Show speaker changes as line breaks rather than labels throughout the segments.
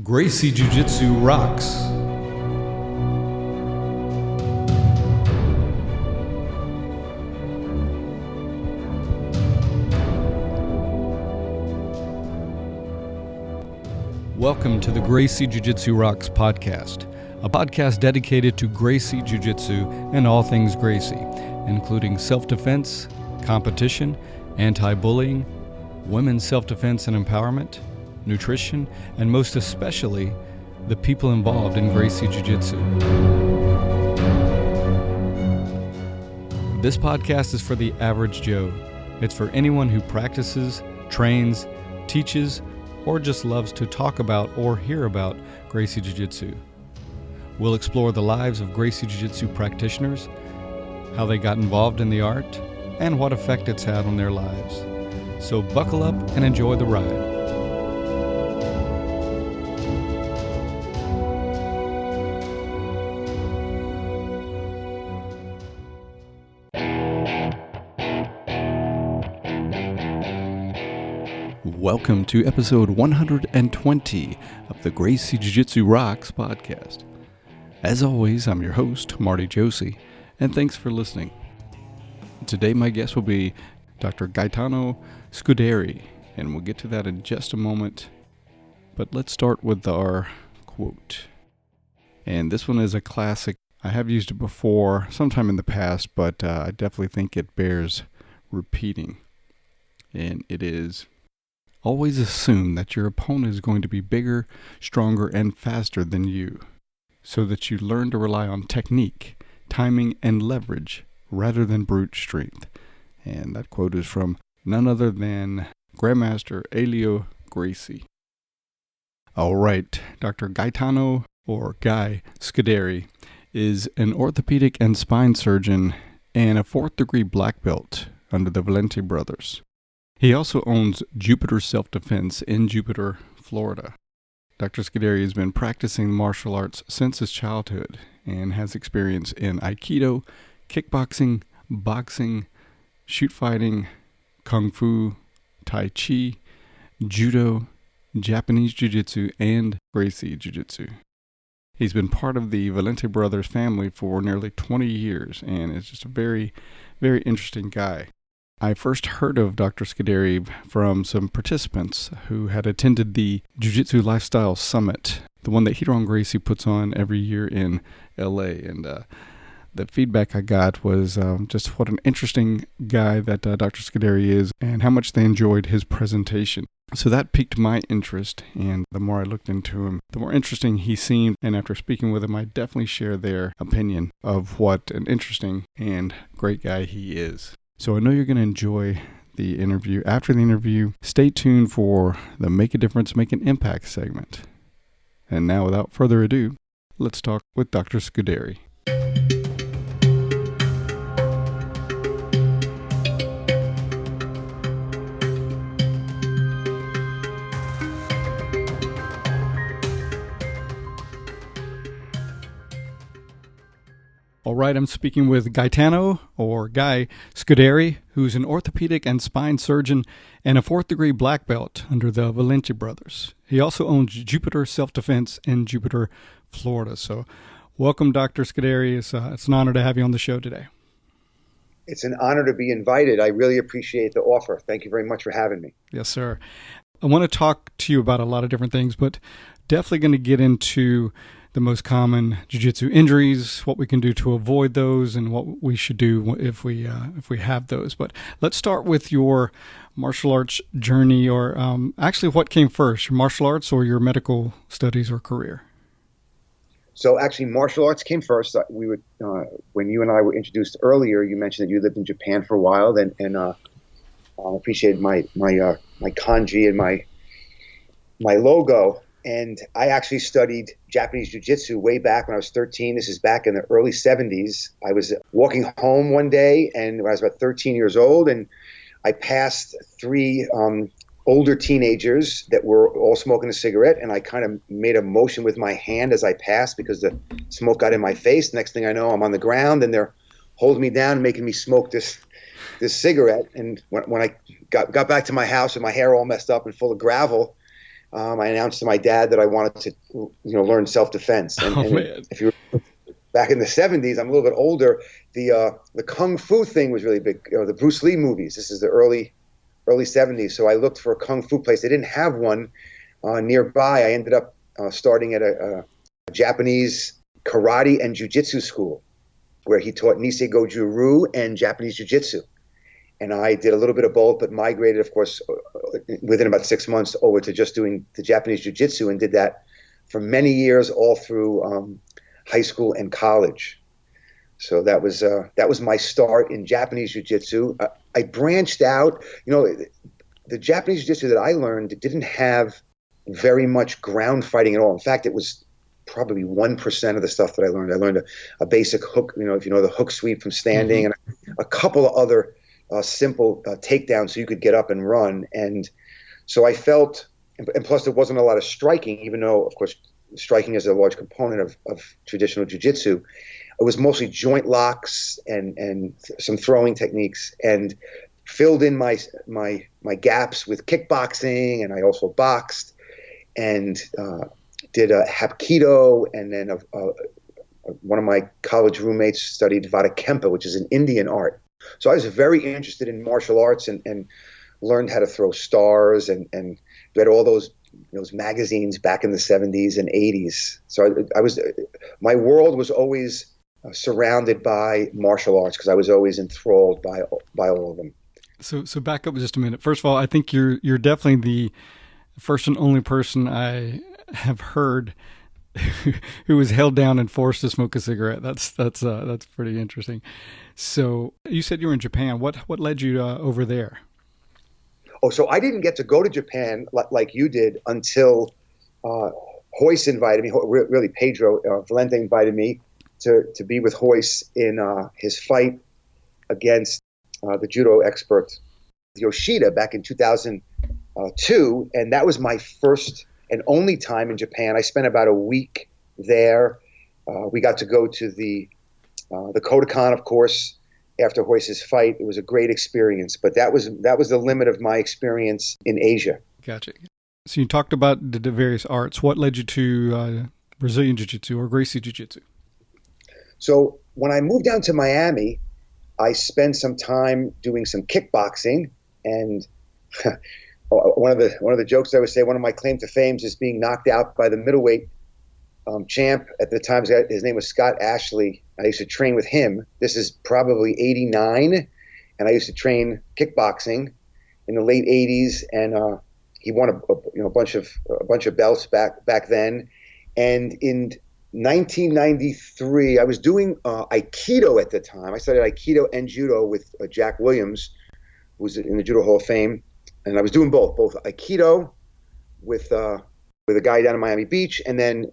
Gracie Jiu-Jitsu rocks. Welcome to the Gracie Jiu-Jitsu Rocks podcast, a podcast dedicated to Gracie Jiu-Jitsu and all things Gracie, including self-defense, competition, anti-bullying, women's self-defense and empowerment, nutrition, and most especially, the people involved in Gracie Jiu-Jitsu. This podcast is for the average Joe. It's for anyone who practices, trains, teaches, or just loves to talk about or hear about Gracie Jiu-Jitsu. We'll explore the lives of Gracie Jiu-Jitsu practitioners, how they got involved in the art, and what effect it's had on their lives. So buckle up and enjoy the ride. Welcome to episode 120 of the Gracie Jiu-Jitsu Rocks podcast. As always, I'm your host, Marty Josie, and thanks for listening. Today my guest will be Dr. Gaetano Scuderi, and we'll get to that in just a moment. But let's start with our quote. And this one is a classic. I have used it before, sometime in the past, but I definitely think it bears repeating. And it is, always assume that your opponent is going to be bigger, stronger, and faster than you, so that you learn to rely on technique, timing, and leverage rather than brute strength. And that quote is from none other than Grandmaster Helio Gracie. All right, Dr. Gaetano, or Guy Scuderi, is an orthopedic and spine surgeon and a 4th degree black belt under the Valente Brothers. He also owns Jupiter Self-Defense in Jupiter, Florida. Dr. Scuderi has been practicing martial arts since his childhood and has experience in Aikido, kickboxing, boxing, shoot fighting, kung fu, Tai Chi, Judo, Japanese Jiu-Jitsu, and Gracie Jiu-Jitsu. He's been part of the Valente Brothers family for nearly 20 years and is just a very, very interesting guy. I first heard of Dr. Scuderi from some participants who had attended the Jiu-Jitsu Lifestyle Summit, the one that Hiron Gracie puts on every year in LA. And the feedback I got was just what an interesting guy that Dr. Scuderi is and how much they enjoyed his presentation. So that piqued my interest, and the more I looked into him, the more interesting he seemed. And after speaking with him, I definitely share their opinion of what an interesting and great guy he is. So I know you're going to enjoy the interview. After the interview, stay tuned for the Make a Difference, Make an Impact segment. And now, without further ado, let's talk with Dr. Scuderi. All right, I'm speaking with Gaetano, or Guy Scuderi, who's an orthopedic and spine surgeon and a 4th degree black belt under the Valente Brothers. He also owns Jupiter Self-Defense in Jupiter, Florida. So welcome, Dr. Scuderi. It's an honor to have you on the show today.
It's an honor to be invited. I really appreciate the offer. Thank you very much for having me.
Yes, sir. I want to talk to you about a lot of different things, but definitely going to get into the most common jiu-jitsu injuries, what we can do to avoid those, and what we should do if we have those. But let's start with your martial arts journey, or actually, what came first, your martial arts or your medical studies or career?
So actually, martial arts came first. We would, when you and I were introduced earlier, you mentioned that you lived in Japan for a while, and I appreciated my kanji and my logo. And I actually studied Japanese Jiu-Jitsu way back when I was 13. This is back in the early 70s. I was walking home one day, and I was about 13 years old, and I passed 3 older teenagers that were all smoking a cigarette, and I kind of made a motion with my hand as I passed because the smoke got in my face. Next thing I know, I'm on the ground, and they're holding me down and making me smoke this cigarette. And when I got back to my house with my hair all messed up and full of gravel, I announced to my dad that I wanted to, learn self-defense.
Man.
If you were back in the 70s, I'm a little bit older. The kung fu thing was really big. The Bruce Lee movies. This is the early 70s. So I looked for a kung fu place. They didn't have one nearby. I ended up starting at a Japanese karate and jiu-jitsu school where he taught Nisei Goju Ryu and Japanese jiu-jitsu. And I did a little bit of both, but migrated, of course, within about 6 months over to just doing the Japanese jiu-jitsu, and did that for many years, all through high school and college. So that was my start in Japanese jiu-jitsu. I branched out. The Japanese jiu-jitsu that I learned didn't have very much ground fighting at all. In fact, it was probably 1% of the stuff that I learned. I learned a basic hook, if you know the hook sweep from standing, and a couple of other simple takedowns so you could get up and run. And so I felt, and plus there wasn't a lot of striking, even though, of course, striking is a large component of traditional jiu-jitsu. It was mostly joint locks and some throwing techniques, and filled in my gaps with kickboxing, and I also boxed and did a Hapkido, and then one of my college roommates studied Vata Kempa, which is an Indian art. So I was very interested in martial arts and learned how to throw stars and read all those magazines back in the 70s and 80s. So my world was always surrounded by martial arts because I was always enthralled by all of them.
So back up just a minute. First of all, I think you're definitely the first and only person I have heard who was held down and forced to smoke a cigarette. That's pretty interesting. So you said you were in Japan. What led you over there?
Oh, so I didn't get to go to Japan like you did until Royce invited me. Really, Pedro Valente invited me to be with Royce in his fight against the judo expert Yoshida back in 2002, and that was my first and only time in Japan. I spent about a week there. We got to go to the Kodokan, of course, after Royce's fight. It was a great experience, but that was the limit of my experience in Asia.
Gotcha. So you talked about the various arts. What led you to Brazilian Jiu-Jitsu or Gracie Jiu-Jitsu?
So when I moved down to Miami, I spent some time doing some kickboxing, and one of the jokes I would say, one of my claim to fame is being knocked out by the middleweight champ at the time. His name was Scott Ashley. I used to train with him. This is probably 89, and I used to train kickboxing in the late 80s, and he won a bunch of belts back then. And in 1993, I was doing Aikido at the time. I started Aikido and Judo with Jack Williams, who was in the Judo Hall of Fame, and I was doing both Aikido with a guy down in Miami Beach, and then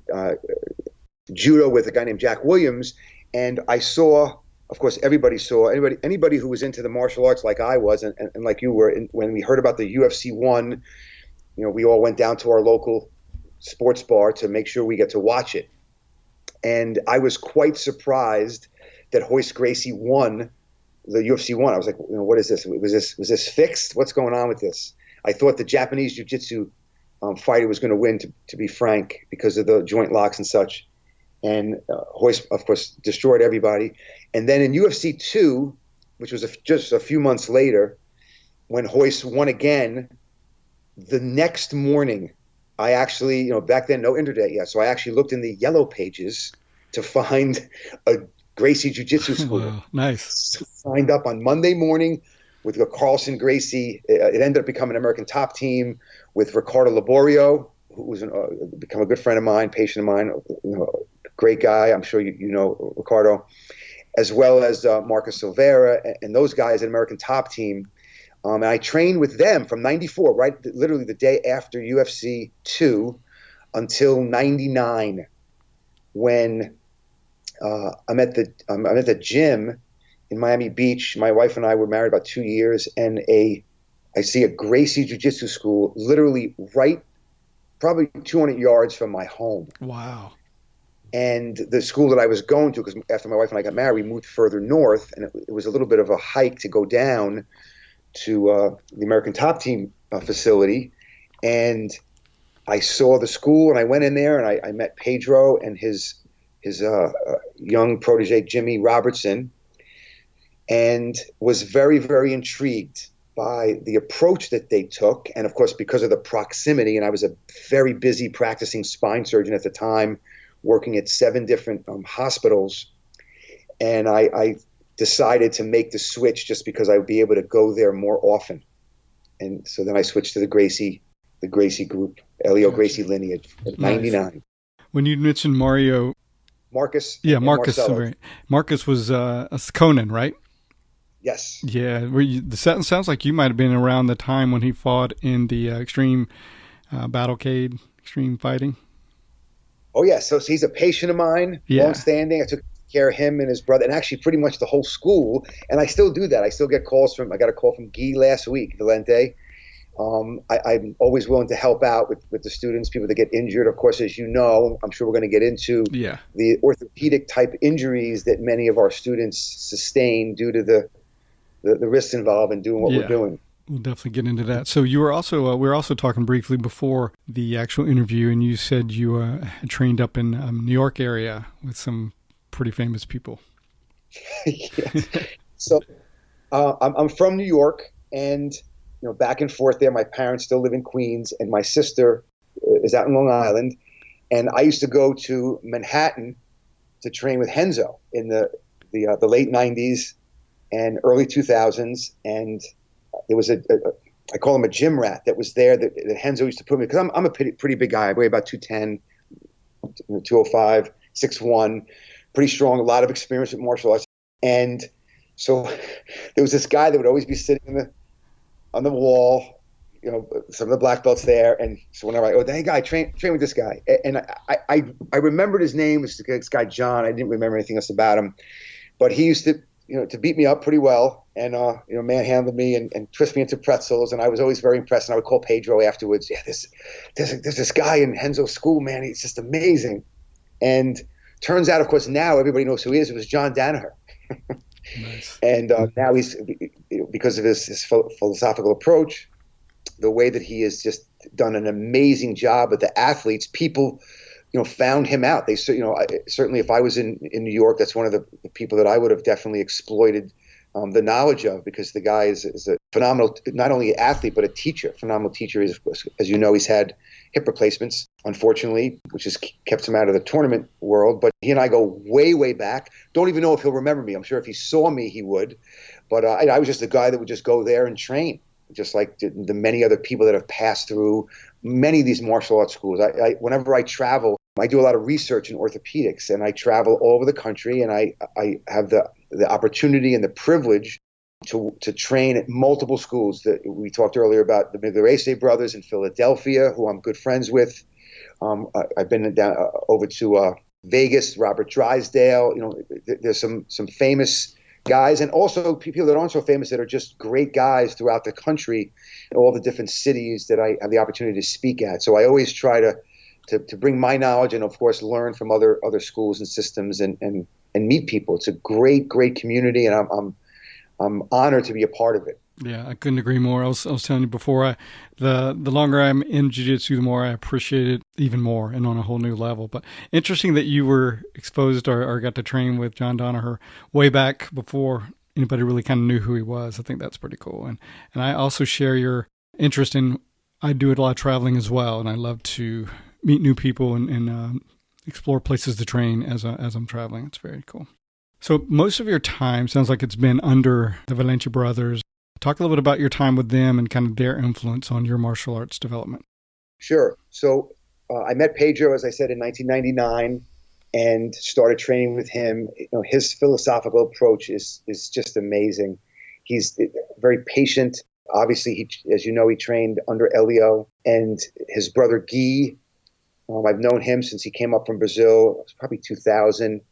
Judo with a guy named Jack Williams. And I saw, of course, anybody who was into the martial arts like I was, and like you were, when we heard about the UFC 1, we all went down to our local sports bar to make sure we get to watch it. And I was quite surprised that Royce Gracie won the UFC 1. I was like, what is this? Was this fixed? What's going on with this? I thought the Japanese jiu-jitsu fighter was going to win, to be frank, because of the joint locks and such. And Royce, of course, destroyed everybody. And then in UFC 2, which was just a few months later, when Royce won again, the next morning, I actually, back then, no internet yet, so I actually looked in the yellow pages to find a Gracie Jiu-Jitsu school.
Wow, nice.
Signed up on Monday morning with the Carlson Gracie. It ended up becoming an American top team with Ricardo Laborio, who was become a good friend of mine, patient of mine, great guy. I'm sure you know Ricardo, as well as Marcus Silveira, and those guys at American top team. And I trained with them from 94, right, literally the day after UFC 2 until 99, when I'm at the gym in Miami Beach. My wife and I were married about 2 years, and I see a Gracie Jiu-Jitsu school literally right, probably 200 yards from my home.
Wow.
And the school that I was going to, because after my wife and I got married, we moved further north, and it was a little bit of a hike to go down to the American Top Team facility. And I saw the school and I went in there and I met Pedro and his young protege, Jimmy Robertson, and was very, very intrigued by the approach that they took. And of course, because of the proximity, and I was a very busy practicing spine surgeon at the time, working at 7 different hospitals. And I decided to make the switch just because I would be able to go there more often. And so then I switched to the Gracie group, Elio Gracie lineage, at 99.
When you mentioned
Marcus.
Yeah, Marcus. Marcus was Conan, right?
Yes.
Yeah. The sounds like you might have been around the time when he fought in the Extreme Battlecade, Extreme Fighting.
Oh, yeah. So he's a patient of mine, long-standing. I took care of him and his brother, and actually pretty much the whole school. And I still do that. I still get calls I got a call from Guy last week, Valente. I'm always willing to help out with the students, people that get injured. Of course, as you know, I'm sure we're going to get into the orthopedic type injuries that many of our students sustain due to the risks involved in doing what we're doing.
We'll definitely get into that. So you were also, we were also talking briefly before the actual interview, and you said you had trained up in New York area with some pretty famous people.
Yes. So I'm from New York, and back and forth there. My parents still live in Queens, and my sister is out in Long Island. And I used to go to Manhattan to train with Renzo in the late 90s and early 2000s. And there was I call him a gym rat that was there that Renzo used to put me, because I'm a pretty big guy. I weigh about 210, 205, 6'1", pretty strong, a lot of experience with martial arts. And so there was this guy that would always be sitting on the wall, some of the black belts there. And so whenever hey guy, train with this guy. And I remembered his name was this guy, John. I didn't remember anything else about him, but he used to, to beat me up pretty well and, manhandle me and twist me into pretzels. And I was always very impressed. And I would call Pedro afterwards. Yeah, there's this guy in Renzo's school, man. He's just amazing. And turns out, of course, now everybody knows who he is. It was John Danaher.
Nice.
And now he's, because of his philosophical approach, the way that he has just done an amazing job with the athletes, people, found him out. They, certainly if I was in New York, that's one of the people that I would have definitely exploited the knowledge of, because the guy is a phenomenal, not only athlete, but a teacher, phenomenal teacher. As you know, he's had hip replacements, unfortunately, which has kept him out of the tournament world. But he and I go way, way back. Don't even know if he'll remember me. I'm sure if he saw me, he would. But I was just a guy that would just go there and train, just like the many other people that have passed through many of these martial arts schools. Whenever I travel, I do a lot of research in orthopedics, and I travel all over the country, and I have the opportunity and the privilege to train at multiple schools. That we talked earlier about the Valente Brothers in Philadelphia, who I'm good friends with. I've been down over to Vegas, Robert Drysdale. There's some famous guys, and also people that aren't so famous that are just great guys throughout the country, in all the different cities that I have the opportunity to speak at. So I always try to bring my knowledge and, of course, learn from other schools and systems and meet people. It's a great, great community, and I'm honored to be a part of it.
Yeah, I couldn't agree more. I was telling you before, the longer I'm in jiu-jitsu, the more I appreciate it even more and on a whole new level. But interesting that you were exposed or got to train with John Danaher way back before anybody really kind of knew who he was. I think that's pretty cool. And I also share your interest in, I do a lot of traveling as well, and I love to meet new people and explore places to train as I'm traveling. It's very cool. So most of your time sounds like it's been under the Valente Brothers. Talk a little bit about your time with them and kind of their influence on your martial arts development.
Sure. So I met Pedro, as I said, in 1999 and started training with him. His philosophical approach is just amazing. He's very patient. Obviously, as you know, he trained under Elio and his brother Guy. I've known him since he came up from Brazil. It was probably 2000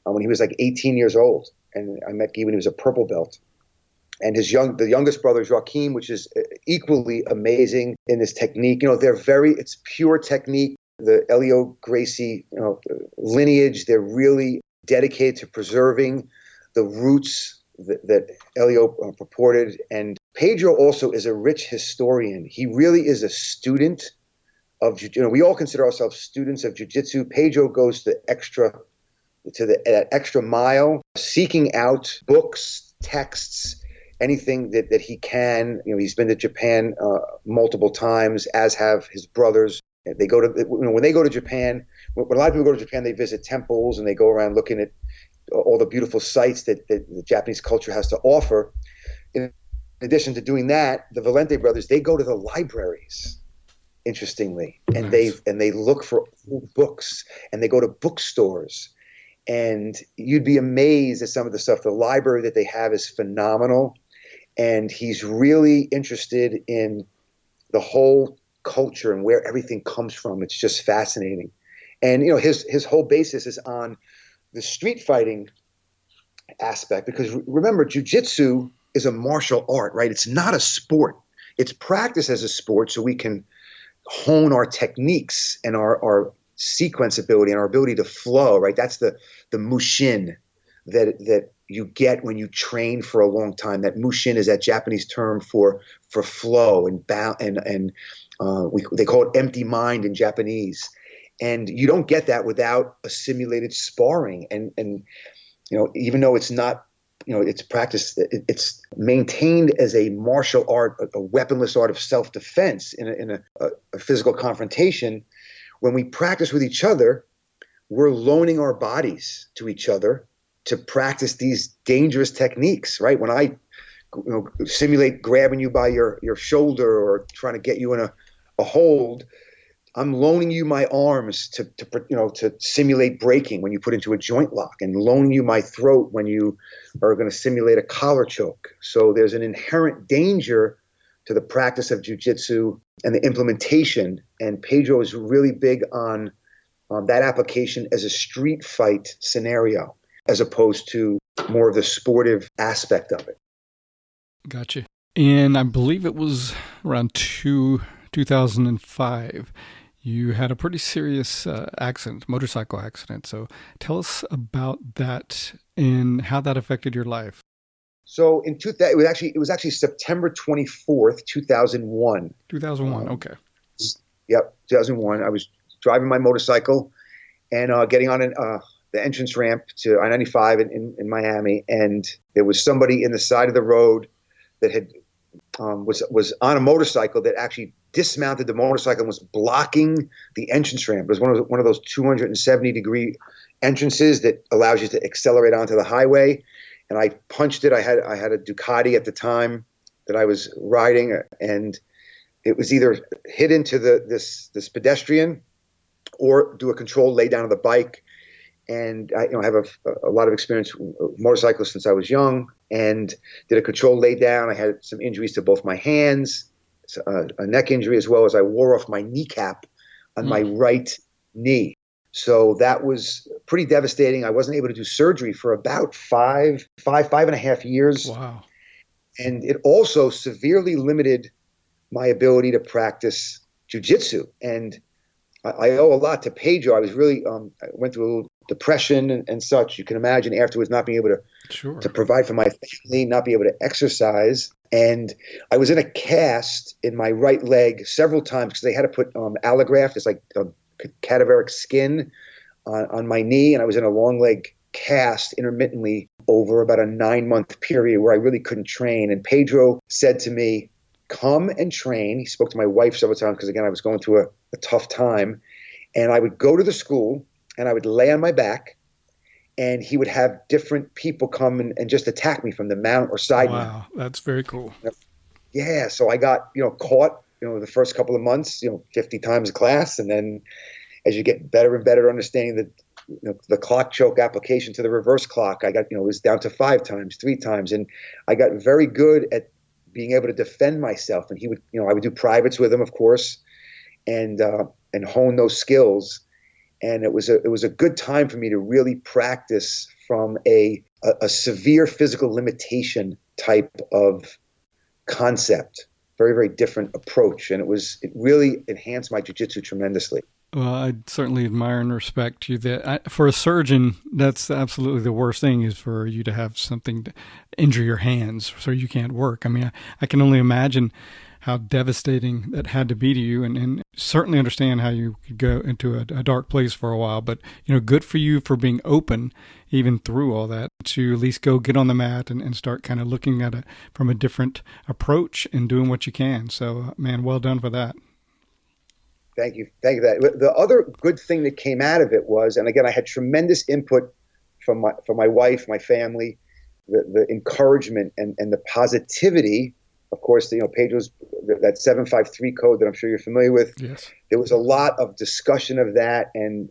when he was like 18 years old. And I met Guy when he was a purple belt. And the youngest brother, Joaquim, which is equally amazing in this technique. It's pure technique. The Elio Gracie, lineage, they're really dedicated to preserving the roots that Elio purported. And Pedro also is a rich historian. He really is a student we all consider ourselves students of jiu-jitsu. Pedro goes to that extra mile, seeking out books, texts, anything that he can. He's been to Japan multiple times, as have his brothers. They go to when they go to Japan. When a lot of people go to Japan, they visit temples and they go around looking at all the beautiful sights that the Japanese culture has to offer. In addition to doing that, the Valente brothers, they go to the libraries, interestingly, and
Nice.
they look for old books, and they go to bookstores. And you'd be amazed at some of the stuff. The library that they have is phenomenal. And he's really interested in the whole culture and where everything comes from. It's just fascinating. And, his whole basis is on the street fighting aspect, because remember, jiu-jitsu is a martial art, right? It's not a sport. It's practiced as a sport so we can hone our techniques and our sequence ability and our ability to flow, right? That's the mushin that you get when you train for a long time. That mushin is that Japanese term for flow and they call it empty mind in Japanese. And you don't get that without a simulated sparring. And even though it's not, it's practiced, it's maintained as a martial art, a weaponless art of self-defense in a physical confrontation. When we practice with each other, we're loaning our bodies to each other to practice these dangerous techniques, right? When I simulate grabbing you by your shoulder or trying to get you in a hold, I'm loaning you my arms to simulate breaking when you put into a joint lock, and loaning you my throat when you are going to simulate a collar choke. So there's an inherent danger to the practice of jiu-jitsu and the implementation. And Pedro is really big on that application as a street fight scenario, as opposed to more of the sportive aspect of it.
Gotcha. And I believe it was around 2005. You had a pretty serious motorcycle accident. So tell us about that and how that affected your life.
So it was actually September 24th, 2001.
2001. Okay.
Yep, 2001. I was driving my motorcycle and getting on the entrance ramp to I-95 in Miami, and there was somebody in the side of the road that had was on a motorcycle that actually dismounted the motorcycle and was blocking the entrance ramp. It was one of those 270-degree entrances that allows you to accelerate onto the highway. And I punched it. I had a Ducati at the time that I was riding, and it was either hit into this pedestrian or do a controlled lay down of the bike. And I have a lot of experience with motorcycles since I was young, and did a controlled lay down. I had some injuries to both my hands, a neck injury, as well as I wore off my kneecap on my right knee. So that was pretty devastating. I wasn't able to do surgery for about five and a half years.
Wow. And
it also severely limited my ability to practice jiu-jitsu. And I owe a lot to Pedro. I was really, I went through a little depression and such. You can imagine afterwards not being able to provide for my family, not be able to exercise. And I was in a cast in my right leg several times because they had to put allograft. It's like cadaveric skin on my knee, and I was in a long leg cast intermittently over about a 9-month period where I really couldn't train. And Pedro said to me, "Come and train." He spoke to my wife several times because, again, I was going through a tough time. And I would go to the school and I would lay on my back, and he would have different people come and just attack me from the mount or side mount.
Wow, that's very cool.
Yeah, so I got caught the first couple of months 50 times a class, and then as you get better and better understanding the clock choke application to the reverse clock, I got it was down to 5 times, 3 times, and I got very good at being able to defend myself. And he would I would do privates with him, of course, and hone those skills. And it was a good time for me to really practice from a severe physical limitation type of concept. Very, very different approach. And it really enhanced my jiu-jitsu tremendously.
Well, I certainly admire and respect you. For a surgeon, that's absolutely the worst thing, is for you to have something to injure your hands so you can't work. I mean, I can only imagine how devastating that had to be to you, and certainly understand how you could go into a dark place for a while. But, good for you for being open even through all that to at least go get on the mat and start kind of looking at it from a different approach and doing what you can. So, man, well done for that.
Thank you. The other good thing that came out of it was, and again, I had tremendous input from my wife, my family, the encouragement and the positivity. Of course, Pedro's that 753 code that I'm sure you're familiar with.
Yes.
There was a lot of discussion of that, and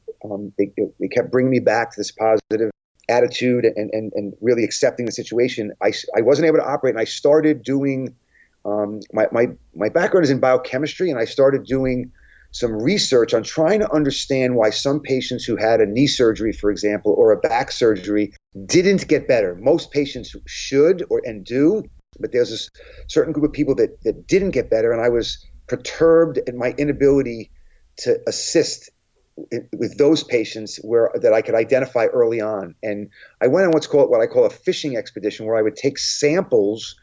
they kept bringing me back to this positive attitude and really accepting the situation. I wasn't able to operate, and I started doing my background is in biochemistry, and I started doing some research on trying to understand why some patients who had a knee surgery, for example, or a back surgery didn't get better. Most patients should and do, but there's this certain group of people that didn't get better, and I was perturbed in my inability to assist with those patients that I could identify early on. And I went on what I call a fishing expedition, where I would take samples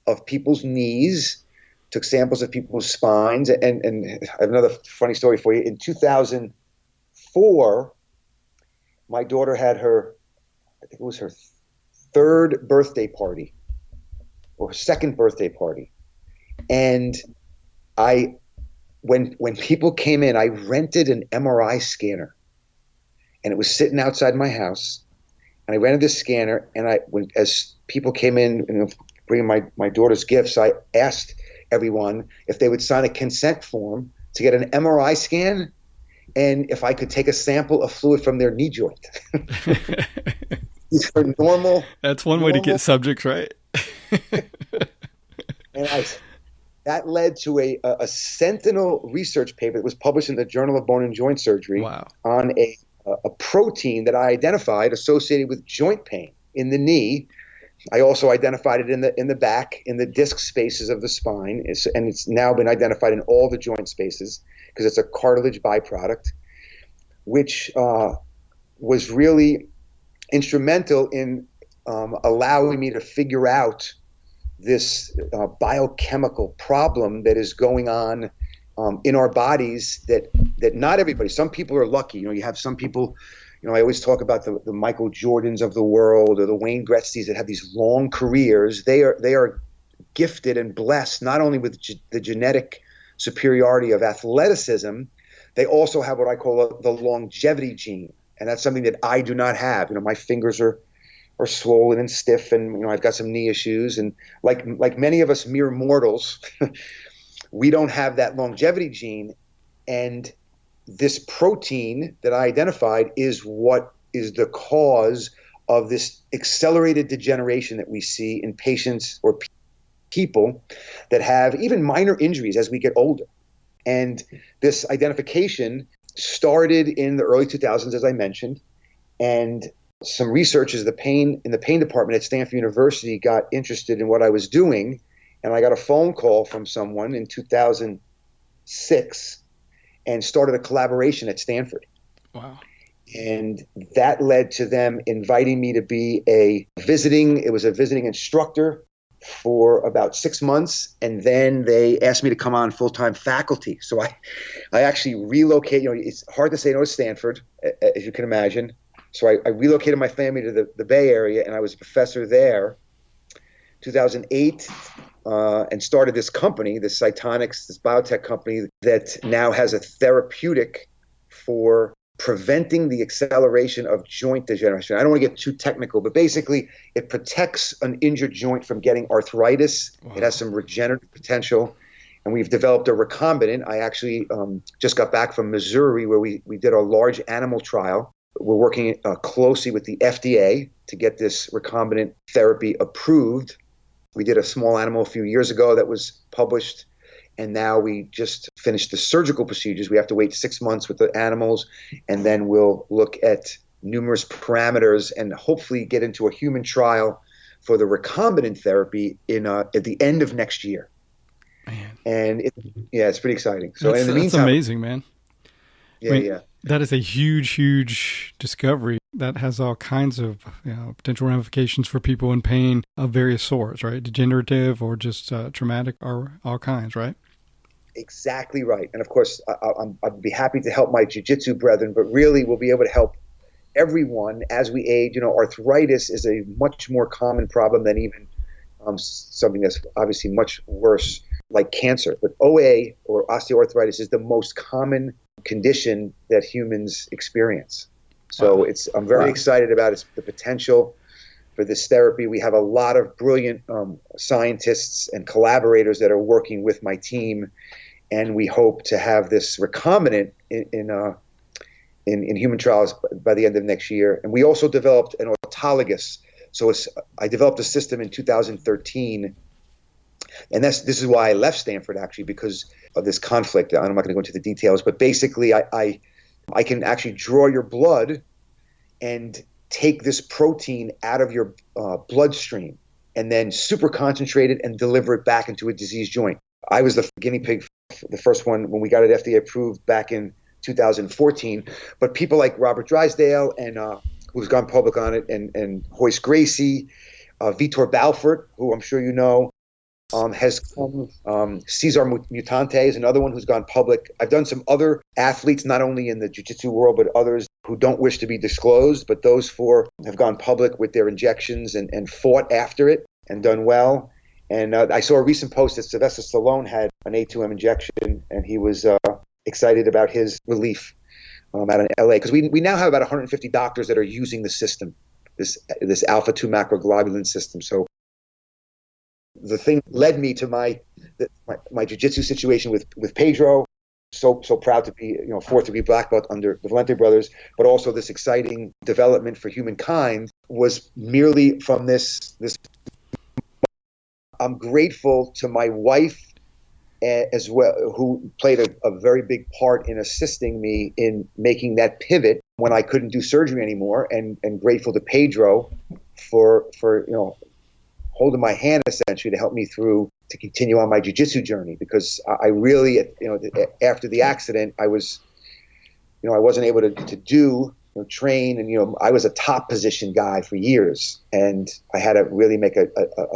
of people's knees, took samples of people's spines, and I have another funny story for you. In 2004, my daughter had I think it was her third birthday party or second birthday party. And when people came in, I rented an MRI scanner, and it was sitting outside my house, and I rented this scanner, and as people came in, bringing my daughter's gifts, I asked everyone if they would sign a consent form to get an MRI scan, and if I could take a sample of fluid from their knee joint. These are normal.
That's one way to get subjects, right?
And that led to a sentinel research paper that was published in the Journal of Bone and Joint Surgery.
Wow. On
a protein that I identified associated with joint pain in the knee. I also identified it in the back, in the disc spaces of the spine, and it's now been identified in all the joint spaces because it's a cartilage byproduct, which was really instrumental in allowing me to figure out this biochemical problem that is going on in our bodies that not everybody. Some people are lucky. You have some people. I always talk about the Michael Jordans of the world or the Wayne Gretzky's that have these long careers. They are gifted and blessed not only with the genetic superiority of athleticism, they also have what I call the longevity gene, and that's something that I do not have. My fingers are swollen and stiff, and I've got some knee issues, and like many of us mere mortals, we don't have that longevity gene, and this protein that I identified is what is the cause of this accelerated degeneration that we see in patients or people that have even minor injuries as we get older. And this identification started in the early 2000s, as I mentioned, and some researchers in the pain department at Stanford University got interested in what I was doing, and I got a phone call from someone in 2006 and started a collaboration at Stanford.
Wow.
And that led to them inviting me to be a visiting instructor for about 6 months. And then they asked me to come on full-time faculty. So I actually relocated. It's hard to say no to Stanford, as you can imagine. So I relocated my family to the Bay Area, and I was a professor there 2008. And started this company, this Cytonics, this biotech company that now has a therapeutic for preventing the acceleration of joint degeneration. I don't want to get too technical, but basically it protects an injured joint from getting arthritis. Wow. It has some regenerative potential, and we've developed a recombinant. I actually just got back from Missouri where we did a large animal trial. We're working closely with the FDA to get this recombinant therapy approved. We did a small animal a few years ago that was published, and now we just finished the surgical procedures. We have to wait 6 months with the animals, and then we'll look at numerous parameters and hopefully get into a human trial for the recombinant therapy at the end of next year.
Man.
And it's pretty exciting. So in the meantime,
that's amazing, man.
Yeah.
That is a huge, huge discovery. that has all kinds of potential ramifications for people in pain of various sorts, right? Degenerative or just traumatic, or all kinds, right?
Exactly right. And of course, I'd be happy to help my jiu-jitsu brethren, but really we'll be able to help everyone as we age. Arthritis is a much more common problem than even something that's obviously much worse, like cancer. But OA, or osteoarthritis, is the most common condition that humans experience. So I'm very excited about the potential for this therapy. We have a lot of brilliant scientists and collaborators that are working with my team, and we hope to have this recombinant in human trials by the end of next year. And we also developed an autologous. So I developed a system in 2013, and this is why I left Stanford, actually, because of this conflict. I'm not going to go into the details, but basically I can actually draw your blood and take this protein out of your bloodstream and then super concentrate it and deliver it back into a diseased joint. I was the guinea pig, the first one when we got it FDA approved back in 2014. But people like Robert Drysdale and who's gone public on it, and Hoist Gracie, Vitor Balfort, who I'm sure you know, has come. Cesar Mutante is another one who's gone public. I've done some other athletes, not only in the jiu-jitsu world, but others who don't wish to be disclosed. But those four have gone public with their injections and fought after it and done well. And I saw a recent post that Sylvester Stallone had an A2M injection, and he was excited about his relief out in LA, because we now have about 150 doctors that are using the system, this alpha-2 macroglobulin system. So the thing led me to my jiu-jitsu situation with Pedro. So proud to be fourth degree black belt under the Valente Brothers, but also this exciting development for humankind was merely from this. I'm grateful to my wife as well, who played a very big part in assisting me in making that pivot when I couldn't do surgery anymore, and grateful to Pedro for holding my hand essentially to help me through to continue on my jiu-jitsu journey, because I really, after the accident, I was, I wasn't able to do, train, and, I was a top position guy for years, and I had to really make a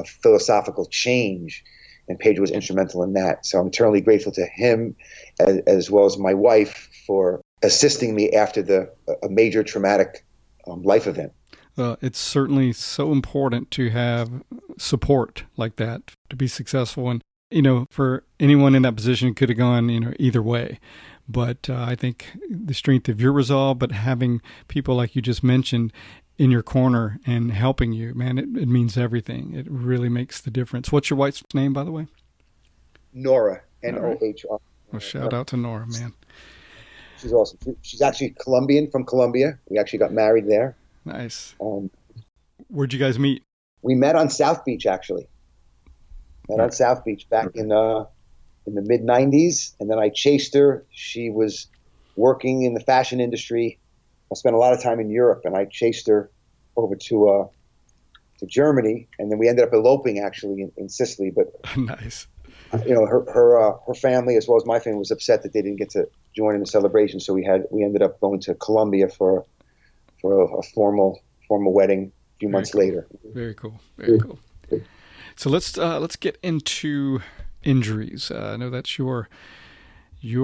philosophical change, and Pedro was instrumental in that. So I'm eternally grateful to him as well as my wife for assisting me after a major traumatic life event.
It's certainly so important to have support like that to be successful. And, for anyone in that position, could have gone, either way. But I think the strength of your resolve, but having people like you just mentioned in your corner and helping you, man, it means everything. It really makes the difference. What's your wife's name, by the way?
Nora, N-O-H-R.
Well, shout out to Nora, man.
She's awesome. She's actually Colombian, from Colombia. We actually got married there.
Nice. Where'd you guys meet?
We met on South Beach, actually. On South Beach back in the mid-'90s, and then I chased her. She was working in the fashion industry. I spent a lot of time in Europe, and I chased her over to Germany, and then we ended up eloping actually in Sicily. But
nice.
Her family as well as my family was upset that they didn't get to join in the celebration, so we ended up going to Colombia for a formal wedding a few months later.
Very cool. Very cool. So let's get into injuries. I know that's your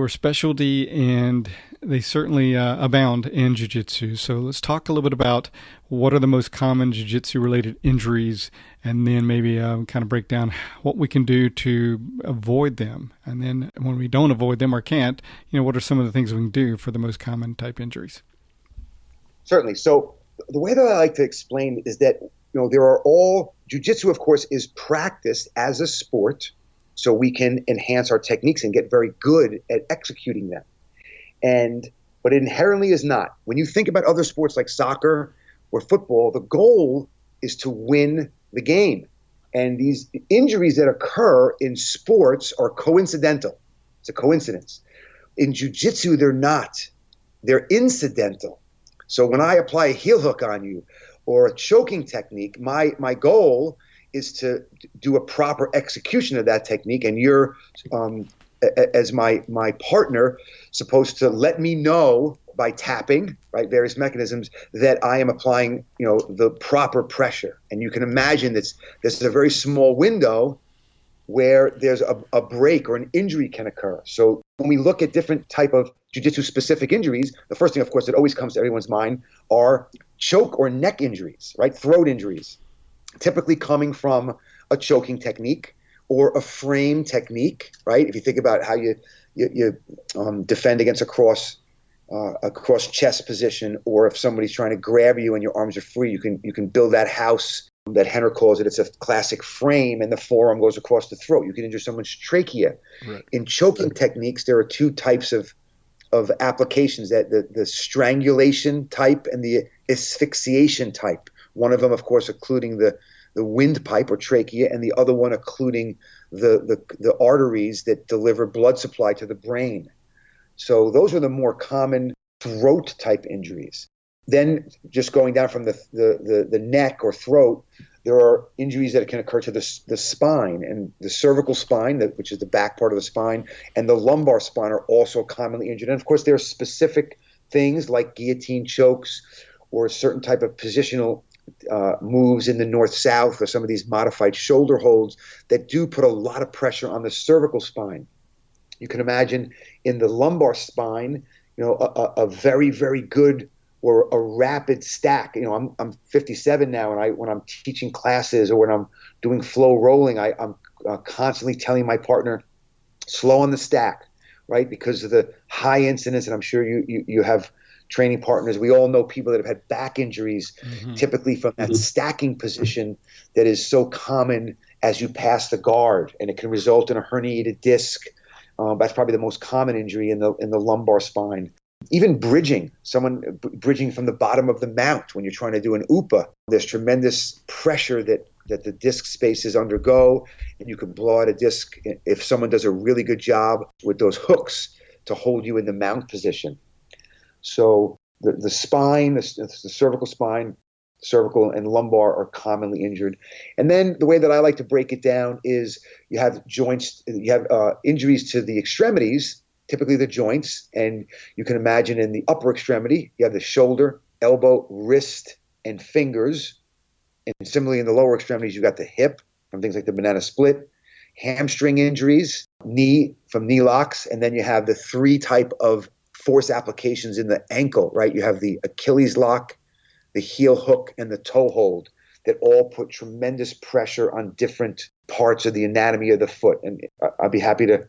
specialty, and they certainly abound in jiu-jitsu. So let's talk a little bit about what are the most common jiu-jitsu related injuries, and then maybe kind of break down what we can do to avoid them. And then when we don't avoid them or can't, what are some of the things we can do for the most common type injuries?
Certainly. So the way that I like to explain is that, jiu-jitsu, of course, is practiced as a sport, so we can enhance our techniques and get very good at executing them. But it inherently is not. When you think about other sports like soccer or football, the goal is to win the game. And these injuries that occur in sports are coincidental. It's a coincidence. In jiu-jitsu, they're not. They're incidental. So when I apply a heel hook on you or a choking technique, my goal is to do a proper execution of that technique, and you're, as my partner, supposed to let me know by tapping, right, various mechanisms, that I am applying, the proper pressure. And you can imagine this is a very small window where there's a break or an injury can occur. So when we look at different type of jiu-jitsu specific injuries, the first thing, of course, that always comes to everyone's mind are choke or neck injuries, right? Throat injuries, typically coming from a choking technique or a frame technique, right? If you think about how you defend against a cross chest position, or if somebody's trying to grab you and your arms are free, you can build that house that Henner calls it. It's a classic frame, and the forearm goes across the throat. You can injure someone's trachea. Right. In choking techniques, there are two types of applications: that the strangulation type and the asphyxiation type. One of them, of course, occluding the windpipe or trachea, and the other one occluding the arteries that deliver blood supply to the brain. So those are the more common throat type injuries. Then just going down from the neck or throat, there are injuries that can occur to the spine, and the cervical spine, which is the back part of the spine, and the lumbar spine are also commonly injured. And of course, there are specific things like guillotine chokes or a certain type of positional moves in the north-south, or some of these modified shoulder holds that do put a lot of pressure on the cervical spine. You can imagine in the lumbar spine, a very, very good or a rapid stack. I'm 57 now, and when I'm teaching classes or when I'm doing flow rolling, I'm constantly telling my partner, slow on the stack, right? Because of the high incidence, and I'm sure you have training partners. We all know people that have had back injuries, typically from that stacking position that is so common as you pass the guard, and it can result in a herniated disc. That's probably the most common injury in the lumbar spine. Even bridging, someone bridging from the bottom of the mount when you're trying to do an upa, there's tremendous pressure that the disc spaces undergo, and you can blow out a disc if someone does a really good job with those hooks to hold you in the mount position. So the spine, the cervical spine, cervical and lumbar are commonly injured. And then the way that I like to break it down is you have joints, you have injuries to the extremities, typically the joints, and you can imagine in the upper extremity, you have the shoulder, elbow, wrist, and fingers. And similarly in the lower extremities, you've got the hip from things like the banana split, hamstring injuries, knee from knee locks, and then you have the three type of force applications in the ankle, right? You have the Achilles lock, the heel hook, and the toe hold that all put tremendous pressure on different parts of the anatomy of the foot. And I'll be happy to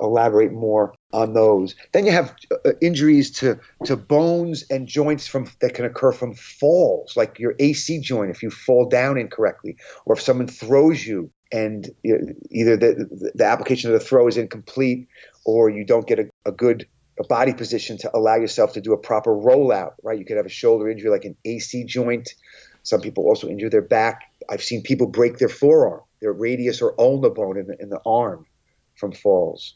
elaborate more on those. Then you have injuries to bones and joints that can occur from falls, like your AC joint if you fall down incorrectly, or if someone throws you and either the application of the throw is incomplete, or you don't get a good body position to allow yourself to do a proper rollout, right? You could have a shoulder injury like an AC joint. Some people also injure their back. I've seen people break their forearm, their radius or ulna bone in the arm from falls.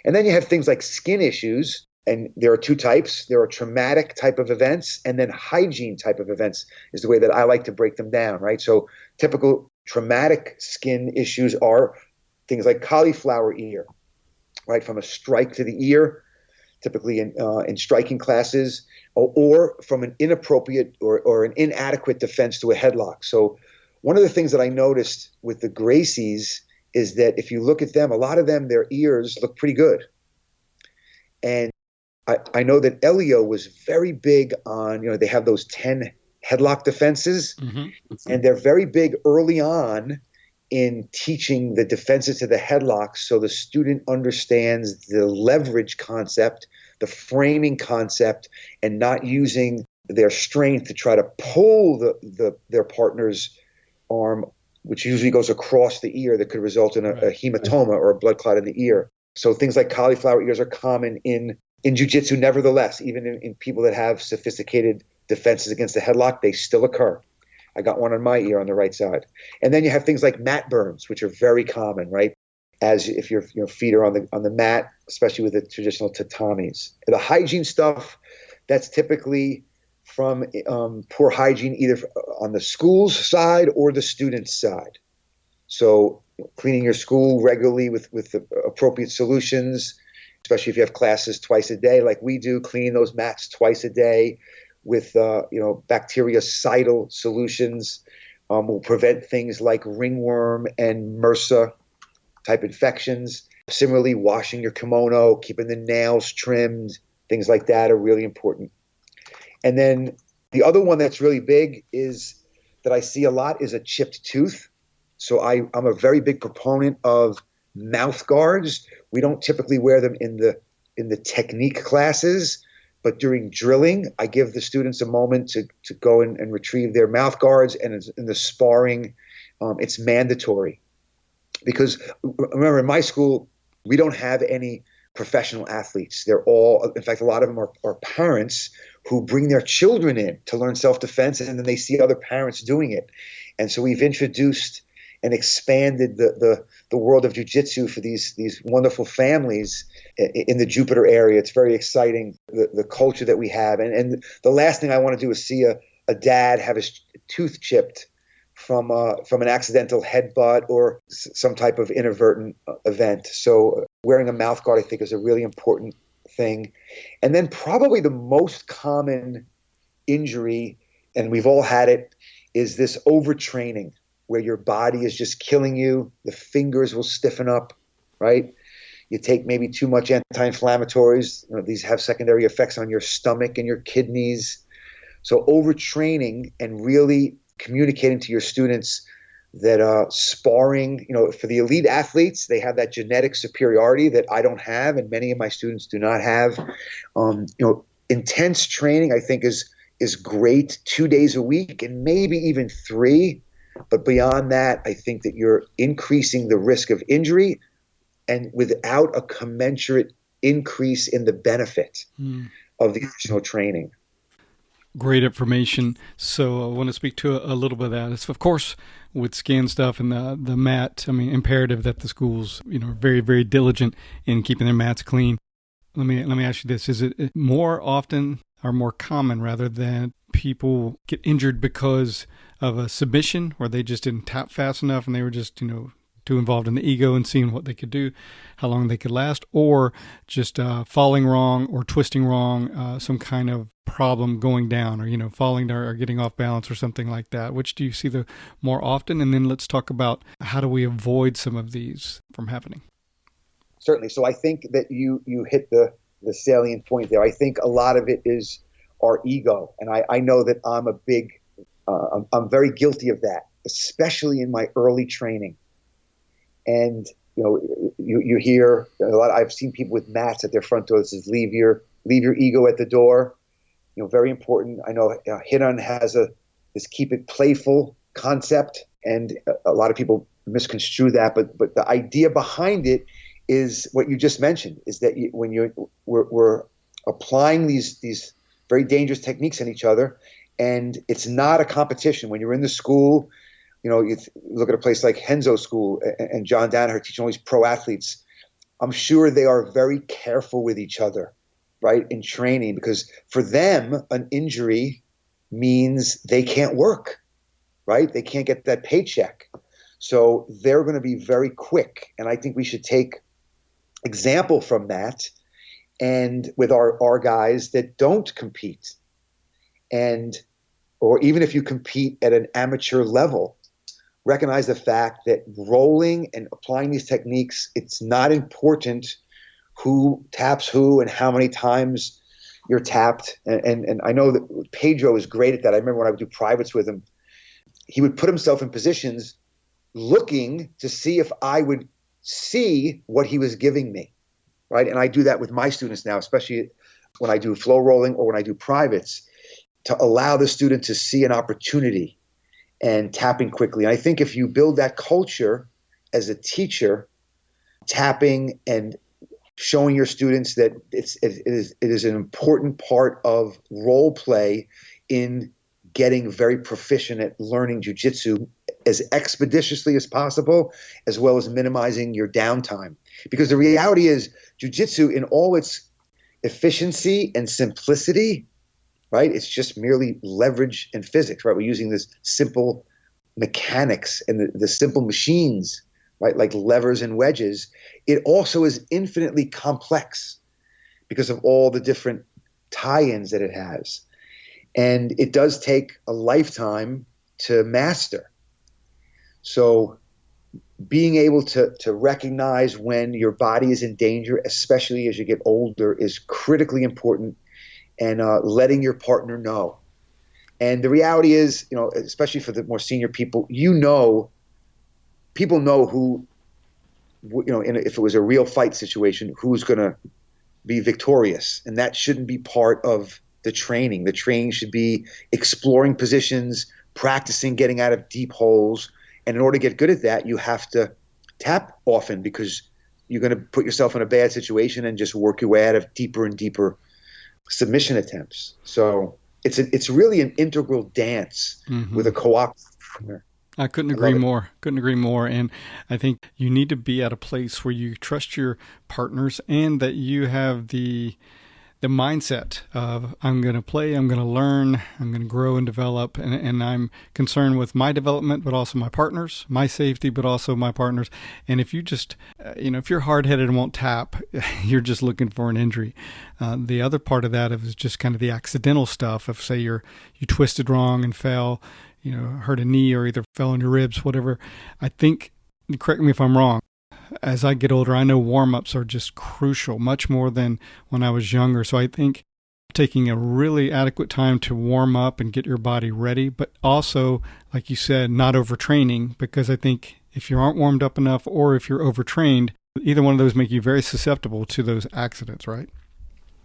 And then you have things like skin issues, and there are two types. There are traumatic type of events, and then hygiene type of events is the way that I like to break them down, right? So typical traumatic skin issues are things like cauliflower ear, right? From a strike to the ear, typically in striking classes, or from an inappropriate or an inadequate defense to a headlock. So one of the things that I noticed with the Gracies is that if you look at them, a lot of them, their ears look pretty good. And I know that Elio was very big on, they have those 10 headlock defenses, and they're very big early on in teaching the defenses to the headlocks so the student understands the leverage concept, the framing concept, and not using their strength to try to pull their partner's arm, which usually goes across the ear that could result in a hematoma or a blood clot in the ear. So things like cauliflower ears are common in jiu-jitsu nevertheless. Even in people that have sophisticated defenses against the headlock, they still occur. I got one on my ear on the right side. And then you have things like mat burns, which are very common, right? As if your feet are on the mat, especially with the traditional tatamis. The hygiene stuff, that's typically from poor hygiene, either on the school's side or the student's side. So cleaning your school regularly with the appropriate solutions, especially if you have classes twice a day like we do, cleaning those mats twice a day with bactericidal solutions will prevent things like ringworm and MRSA type infections. Similarly, washing your kimono, keeping the nails trimmed, things like that are really important. And then the other one that's really big is that I see a lot is a chipped tooth. So I'm a very big proponent of mouth guards. We don't typically wear them in the technique classes, but during drilling, I give the students a moment to go and retrieve their mouth guards. And in the sparring, it's mandatory. Because remember, in my school, we don't have any professional athletes. They're all, in fact, a lot of them are parents who bring their children in to learn self-defense, and then they see other parents doing it. And so we've introduced and expanded the world of jiu-jitsu for these wonderful families in the Jupiter area. It's very exciting, the culture that we have. And the last thing I want to do is see a dad have his tooth chipped from an accidental headbutt or some type of inadvertent event. So wearing a mouth guard, I think, is a really important thing. And then probably the most common injury, and we've all had it, is this overtraining where your body is just killing you. The fingers will stiffen up, right? You take maybe too much anti-inflammatories. These have secondary effects on your stomach and your kidneys. So overtraining and really communicating to your students that sparring, for the elite athletes, they have that genetic superiority that I don't have and many of my students do not have. Intense training, I think, is great 2 days a week and maybe even 3. But beyond that, I think that you're increasing the risk of injury and without a commensurate increase in the benefit of the additional training.
Great information. So I want to speak to a little bit of that. It's, of course, with scan stuff and the mat, imperative that the schools, are very, very diligent in keeping their mats clean. Let me ask you this. Is it more often or more common rather than people get injured because of a submission or they just didn't tap fast enough and they were just, too involved in the ego and seeing what they could do, how long they could last, or just falling wrong or twisting wrong, some kind of problem going down or, falling or getting off balance or something like that? Which do you see the more often? And then let's talk about how do we avoid some of these from happening?
Certainly. So I think that you hit the salient point there. I think a lot of it is our ego. And I know that I'm very guilty of that, especially in my early training. And, you hear a lot. I've seen people with mats at their front door that says, leave your ego at the door. Very important. I know Hiran has this keep it playful concept, and a lot of people misconstrue that. But the idea behind it is what you just mentioned, is that when we're applying these very dangerous techniques on each other, and it's not a competition. When you're in the school, you look at a place like Henzo School and John Danaher teaching all these pro athletes. I'm sure they are very careful with each other, right, in training, because for them, an injury means they can't work, right? They can't get that paycheck. So they're going to be very quick. And I think we should take example from that and with our guys that don't compete. Or even if you compete at an amateur level, recognize the fact that rolling and applying these techniques, it's not important who taps who and how many times you're tapped. And I know that Pedro is great at that. I remember when I would do privates with him, he would put himself in positions looking to see if I would see what he was giving me, right? And I do that with my students now, especially when I do flow rolling or when I do privates, to allow the student to see an opportunity and tapping quickly. And I think if you build that culture as a teacher, tapping and showing your students that it is an important part of role play in getting very proficient at learning jiu-jitsu as expeditiously as possible, as well as minimizing your downtime. Because the reality is jiu-jitsu in all its efficiency and simplicity, right? It's just merely leverage and physics, right? We're using this simple mechanics and the simple machines right? Like levers and wedges. It also is infinitely complex because of all the different tie-ins that it has. And it does take a lifetime to master. So being able to recognize when your body is in danger, especially as you get older, is critically important, and letting your partner know. And the reality is, especially for the more senior people, people know who, if it was a real fight situation, who's going to be victorious. And that shouldn't be part of the training. The training should be exploring positions, practicing getting out of deep holes. And in order to get good at that, you have to tap often, because you're going to put yourself in a bad situation and just work your way out of deeper and deeper submission attempts. So it's really an integral dance with a cooperative partner.
I couldn't agree more. Couldn't agree more. And I think you need to be at a place where you trust your partners and that you have the mindset of, I'm going to play, I'm going to learn, I'm going to grow and develop. And I'm concerned with my development, but also my partners, my safety, but also my partners. And if you just, if you're hard-headed and won't tap, you're just looking for an injury. The other part of that is just kind of the accidental stuff of, say you twisted wrong and fell, hurt a knee or either fell on your ribs, whatever. I think, correct me if I'm wrong, as I get older, I know warm-ups are just crucial, much more than when I was younger. So I think taking a really adequate time to warm up and get your body ready, but also, like you said, not overtraining, because I think if you aren't warmed up enough or if you're overtrained, either one of those make you very susceptible to those accidents, right?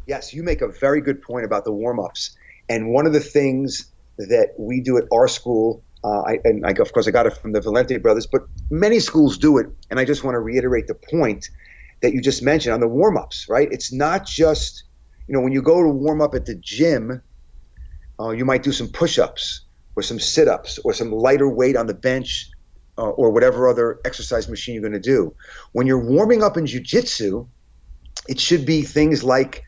Yes, you make a very good point about the warm-ups. And one of the things that we do at our school, of course I got it from the Valente Brothers, but many schools do it. And I just want to reiterate the point that you just mentioned on the warm-ups, right? It's not just, when you go to warm up at the gym, you might do some push-ups or some sit-ups or some lighter weight on the bench or whatever other exercise machine you're going to do. When you're warming up in jiu-jitsu, it should be things like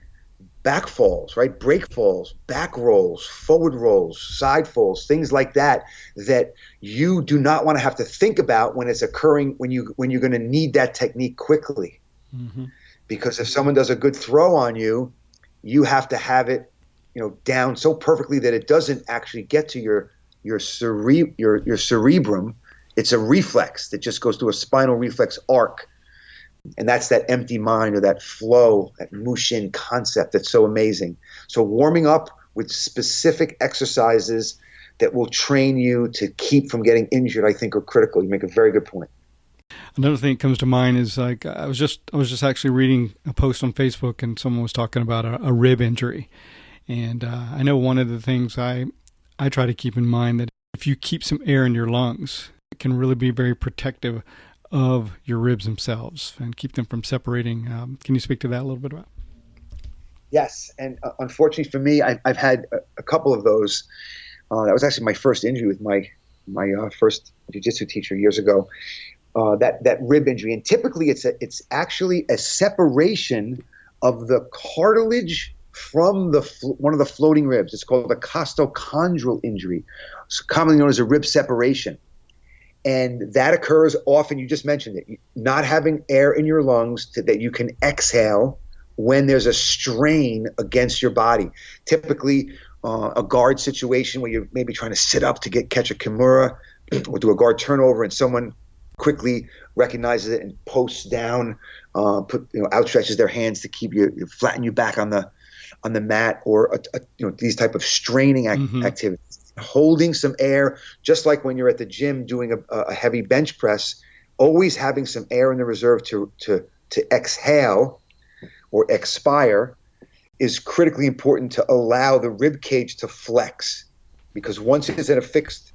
back falls, right? Break falls, back rolls, forward rolls, side falls, things like that you do not want to have to think about when it's occurring, when you're going to need that technique quickly. Mm-hmm. Because if someone does a good throw on you, you have to have it, down so perfectly that it doesn't actually get to your cerebrum. It's a reflex that just goes through a spinal reflex arc. And that's that empty mind, or that flow, that mushin concept that's so amazing. So warming up with specific exercises that will train you to keep from getting injured, I think, are critical. You make a very good point.
Another thing that comes to mind is, like, I was just actually reading a post on Facebook, and someone was talking about a rib injury. And I know one of the things I try to keep in mind, that if you keep some air in your lungs, it can really be very protective of your ribs themselves and keep them from separating. Can you speak to that a little bit about?
Yes, and unfortunately for me, I've had a couple of those. That was actually my first injury with my first jiu-jitsu teacher years ago. That rib injury, and typically it's actually a separation of the cartilage from one of the floating ribs. It's called a costochondral injury, commonly known as a rib separation. And that occurs often, you just mentioned it, not having air in your lungs that you can exhale when there's a strain against your body. Typically, a guard situation where you're maybe trying to sit up to catch a kimura or do a guard turnover, and someone quickly recognizes it and posts down, outstretches their hands to keep you, flatten you back on the mat, or these type of straining activities. Holding some air, just like when you're at the gym doing a heavy bench press, always having some air in the reserve to exhale or expire is critically important to allow the rib cage to flex. Because once it's in a fixed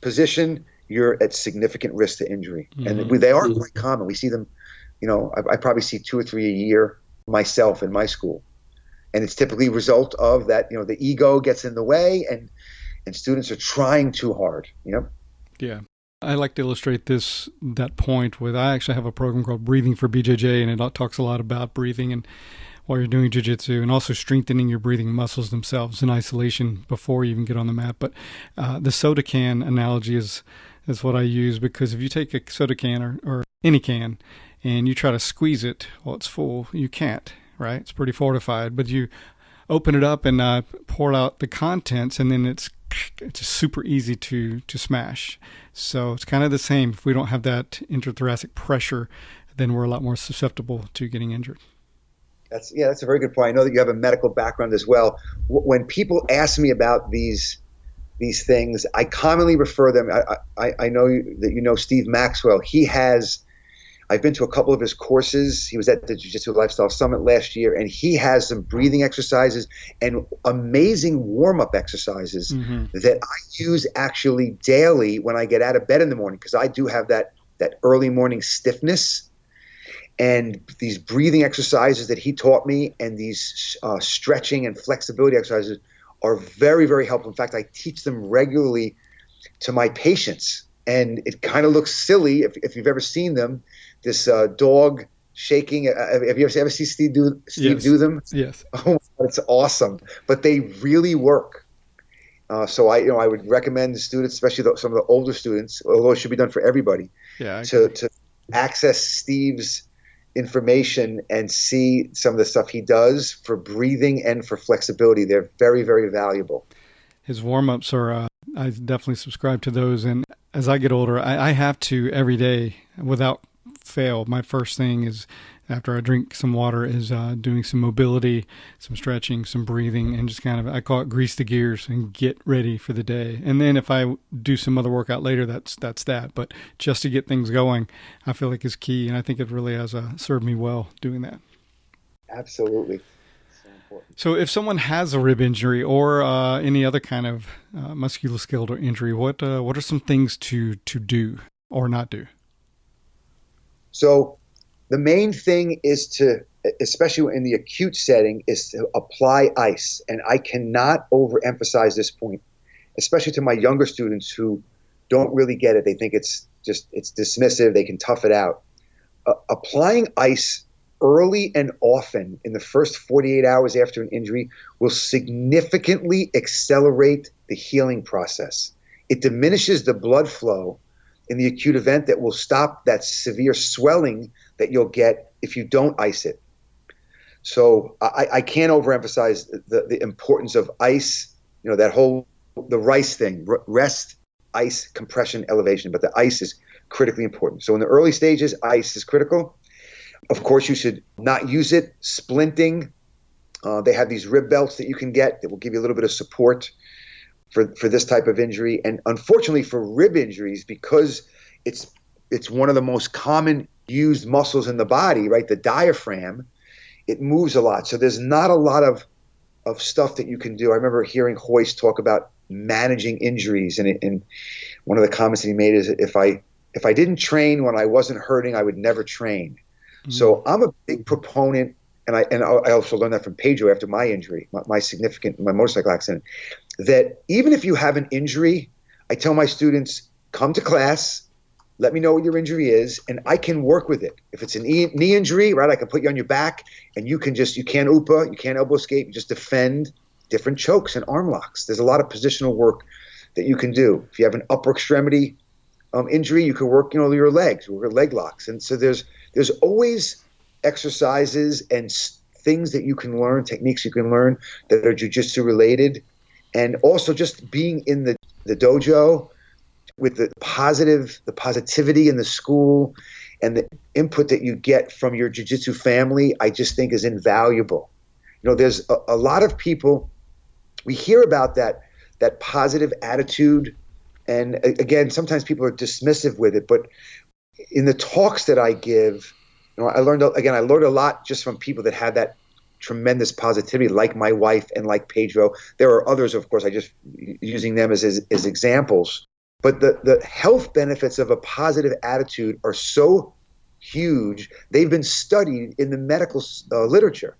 position, you're at significant risk to injury. Mm-hmm. And they are quite common. We see them, I probably see 2 or 3 a year myself in my school. And it's typically a result of that, the ego gets in the way, and students are trying too hard,
Yeah. I like to illustrate that point with, I actually have a program called Breathing for BJJ, and it talks a lot about breathing and while you're doing jiu-jitsu, and also strengthening your breathing muscles themselves in isolation before you even get on the mat. But the soda can analogy is what I use, because if you take a soda can or any can, and you try to squeeze it while it's full, you can't, right? It's pretty fortified, but you open it up and pour out the contents, and then it's super easy to smash. So it's kind of the same. If we don't have that interthoracic pressure, then we're a lot more susceptible to getting injured.
That's a very good point. I know that you have a medical background as well. When people ask me about these things, I commonly refer them. I know that you know Steve Maxwell. I've been to a couple of his courses. He was at the Jiu-Jitsu Lifestyle Summit last year, and he has some breathing exercises and amazing warm-up exercises that I use actually daily when I get out of bed in the morning, because I do have that early morning stiffness. And these breathing exercises that he taught me and these stretching and flexibility exercises are very, very helpful. In fact, I teach them regularly to my patients. And it kind of looks silly if you've ever seen them. This dog shaking. Have you ever seen Steve do them?
Yes.
Oh, it's awesome. But they really work. So I would recommend the students, especially some of the older students, although it should be done for everybody, to access Steve's information and see some of the stuff he does for breathing and for flexibility. They're very, very valuable.
His warm-ups are, I definitely subscribe to those. And as I get older, I have to every day without fail. My first thing is, after I drink some water, is doing some mobility, some stretching, some breathing, and just kind of, I call it grease the gears and get ready for the day. And then if I do some other workout later, that's that. But just to get things going, I feel like is key. And I think it really has served me well doing that.
Absolutely. So important.
So if someone has a rib injury or any other kind of musculoskeletal injury, what are some things to do or not do?
So the main thing is to, especially in the acute setting, is to apply ice. And I cannot overemphasize this point, especially to my younger students who don't really get it. They think it's dismissive. They can tough it out. Applying ice early and often in the first 48 hours after an injury will significantly accelerate the healing process. It diminishes the blood flow in the acute event that will stop that severe swelling that you'll get if you don't ice it. So I can't overemphasize the importance of ice, the RICE thing, rest, ice, compression, elevation, but the ice is critically important. So in the early stages, ice is critical. Of course, you should not use it. Splinting, they have these rib belts that you can get that will give you a little bit of support for this type of injury. And unfortunately for rib injuries, because it's one of the most common used muscles in the body, right? The diaphragm, it moves a lot. So there's not a lot of stuff that you can do. I remember hearing Hoist talk about managing injuries. And one of the comments that he made is, if I didn't train when I wasn't hurting, I would never train. Mm-hmm. So I'm a big proponent, and I also learned that from Pedro after my injury, my motorcycle accident, that even if you have an injury, I tell my students, come to class, let me know what your injury is, and I can work with it. If it's a knee injury, right, I can put you on your back, and you can't UPA, you can't elbow escape, you just defend different chokes and arm locks. There's a lot of positional work that you can do. If you have an upper extremity injury, you can work, your legs, work leg locks. And so there's always exercises and things that you can learn, techniques you can learn that are jiu-jitsu related. And also just being in the dojo with the positivity in the school and the input that you get from your jiu-jitsu family, I just think is invaluable. There's a lot of people, we hear about that positive attitude. And again, sometimes people are dismissive with it, but in the talks that I give, I learned a lot just from people that had that tremendous positivity, like my wife and like Pedro. There are others, of course, I just using them as examples. But the health benefits of a positive attitude are so huge. They've been studied in the medical literature.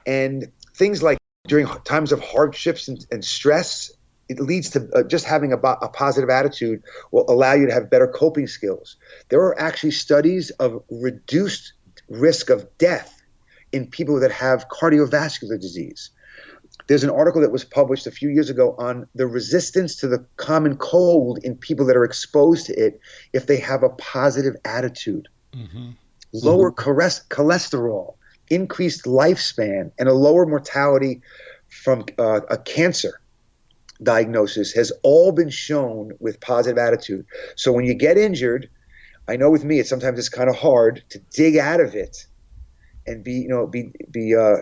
And things like during times of hardships and stress, it leads to just having a positive attitude will allow you to have better coping skills. There are actually studies of reduced risk of death in people that have cardiovascular disease. There's an article that was published a few years ago on the resistance to the common cold in people that are exposed to it if they have a positive attitude. lower cholesterol, increased lifespan, and a lower mortality from a cancer diagnosis has all been shown with positive attitude. So when you get injured, I know with me, sometimes it's kind of hard to dig out of it and be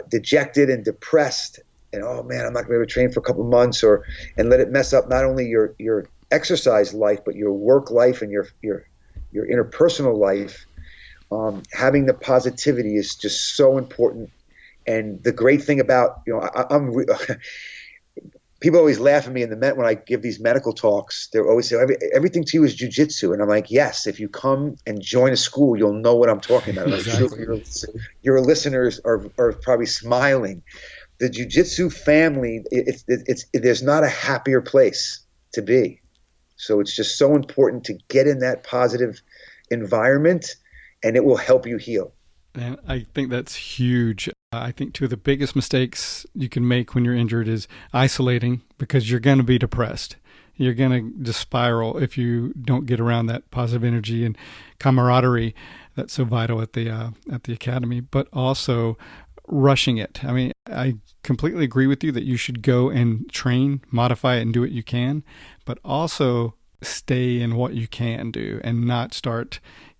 dejected and depressed. And, oh man, I'm not going to be able to train for a couple of months, and let it mess up not only your exercise life, but your work life and your interpersonal life. Having the positivity is just so important. And the great thing about, people always laugh at me when I give these medical talks. They always say, everything to you is jiu-jitsu. And I'm like, yes, if you come and join a school, you'll know what I'm talking about.
Exactly.
I'm sure your listeners are probably smiling. The jiu-jitsu family, there's not a happier place to be. So it's just so important to get in that positive environment, and it will help you heal.
And I think that's huge. I think two of the biggest mistakes you can make when you're injured is isolating, because you're going to be depressed. You're going to just spiral if you don't get around that positive energy and camaraderie that's so vital at the academy, but also rushing it. I mean, I completely agree with you that you should go and train, modify it, and do what you can, but also stay in what you can do and not start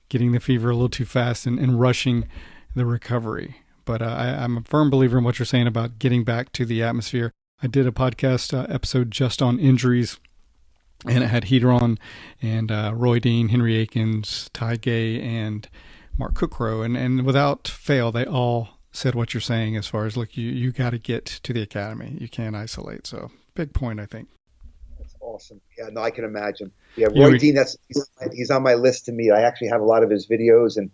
getting the fever a little too fast and rushing the recovery. But I'm a firm believer in what you're saying about getting back to the atmosphere. I did a podcast episode just on injuries, and it had Heater on, and Roy Dean, Henry Akins, Ty Gay, and Mark Cookrow. And without fail, they all said what you're saying as far as, look, you got to get to the academy. You can't isolate. So big point, I think.
That's awesome. Yeah, no, I can imagine. Yeah, Roy Dean, he's on my list to meet. I actually have a lot of his videos, and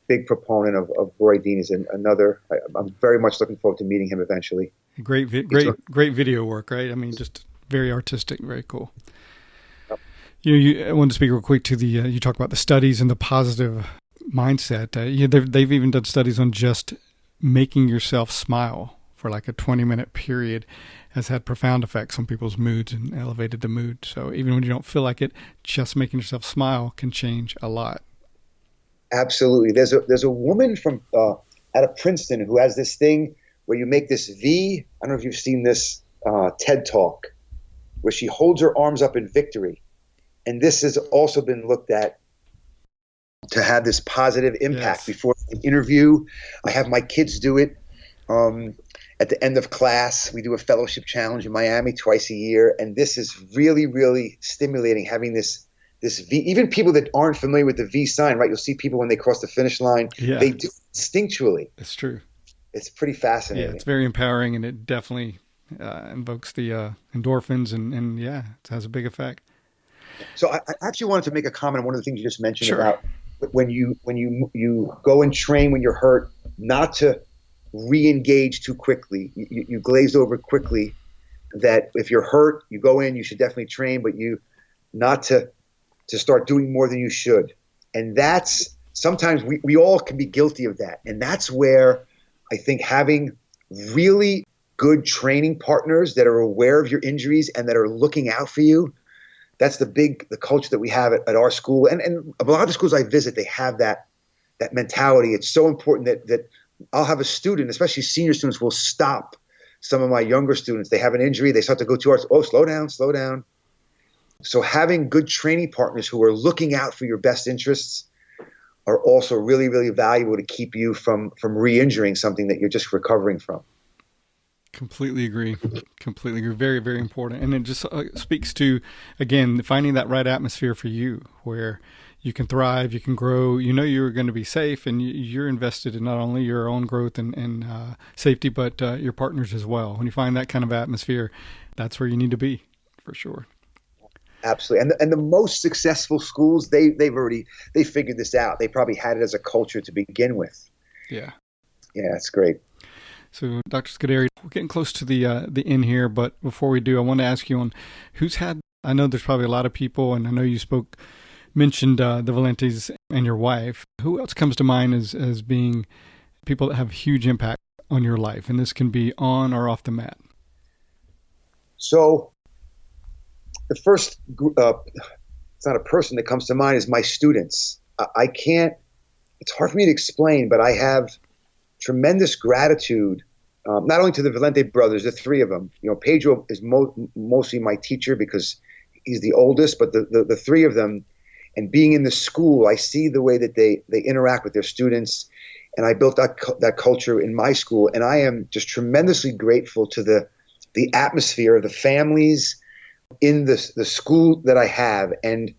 big proponent of Roy Dean is another. I'm very much looking forward to meeting him eventually.
Great video work, right? I mean, just very artistic, very cool. Yep. I wanted to speak real quick to you talk about the studies and the positive mindset. They've even done studies on just making yourself smile for like a 20-minute period has had profound effects on people's moods and elevated the mood. So even when you don't feel like it, just making yourself smile can change a lot.
Absolutely. There's a woman from out of Princeton who has this thing where you make this V. I don't know if you've seen this TED Talk, where she holds her arms up in victory. And this has also been looked at to have this positive impact. Yes. Before the interview, I have my kids do it. At the end of class, we do a fellowship challenge in Miami twice a year. And this is really, really stimulating, having this V. Even people that aren't familiar with the V sign, right? You'll see people when they cross the finish line, they do it instinctually.
It's true.
It's pretty fascinating.
Yeah, it's very empowering, and it definitely invokes the endorphins, and it has a big effect.
So I actually wanted to make a comment on one of the things you just mentioned about when you go and train when you're hurt, not to re-engage too quickly. You glaze over quickly. That if you're hurt, you go in, you should definitely train, but you not to start doing more than you should. And that's sometimes we all can be guilty of that. And that's where I think having really good training partners that are aware of your injuries and that are looking out for you, that's the culture that we have at our school. And a lot of the schools I visit, they have that mentality. It's so important that I'll have a student, especially senior students, will stop some of my younger students. They have an injury, they start to go too hard. Oh, slow down. So having good training partners who are looking out for your best interests are also really, really valuable to keep you from re-injuring something that you're just recovering from.
Completely agree. Very, very important. And it just speaks to, again, finding that right atmosphere for you where you can thrive, you can grow, you're going to be safe, and you're invested in not only your own growth and safety, but your partners as well. When you find that kind of atmosphere, that's where you need to be, for sure.
Absolutely. And the most successful schools, they figured this out. They probably had it as a culture to begin with.
Yeah.
Yeah, it's great.
So, Dr. Scuderi, we're getting close to the end here, but before we do, I want to ask you on I know there's probably a lot of people, and I know you mentioned the Valentes and your wife. Who else comes to mind as being people that have huge impact on your life? And this can be on or off the mat.
So, the first, it's not a person that comes to mind, is my students. I can't, it's hard for me to explain, but I have tremendous gratitude, not only to the Valente brothers, the three of them. Pedro is mostly my teacher because he's the oldest, but the three of them, and being in the school, I see the way that they interact with their students, and I built that culture in my school, and I am just tremendously grateful to the atmosphere, the families in the school that I have, and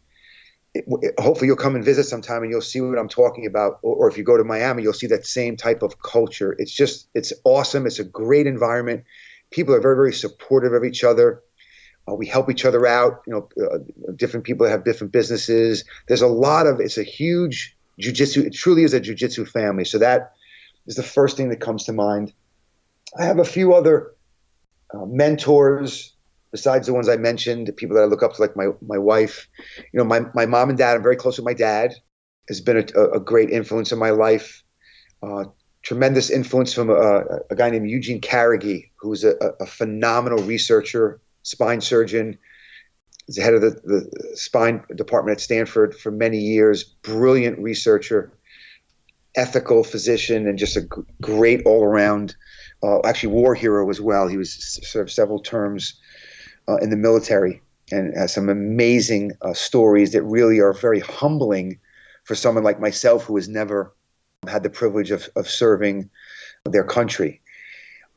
hopefully you'll come and visit sometime and you'll see what I'm talking about, or if you go to Miami, you'll see that same type of culture. It's awesome. It's a great environment. People are very, very supportive of each other. We help each other out. Different people that have different businesses. It's a huge jiu-jitsu. It truly is a jiu-jitsu family. So that is the first thing that comes to mind. I have a few other mentors besides the ones I mentioned, the people that I look up to, like my wife. My mom and dad, I'm very close with my dad, has been a great influence in my life. Tremendous influence from a guy named Eugene Carrigy, who's a phenomenal researcher, spine surgeon. He's the head of the spine department at Stanford for many years. Brilliant researcher, ethical physician, and just a great all-around, actually war hero as well. He was served several terms in the military and has some amazing stories that really are very humbling for someone like myself who has never had the privilege of serving their country.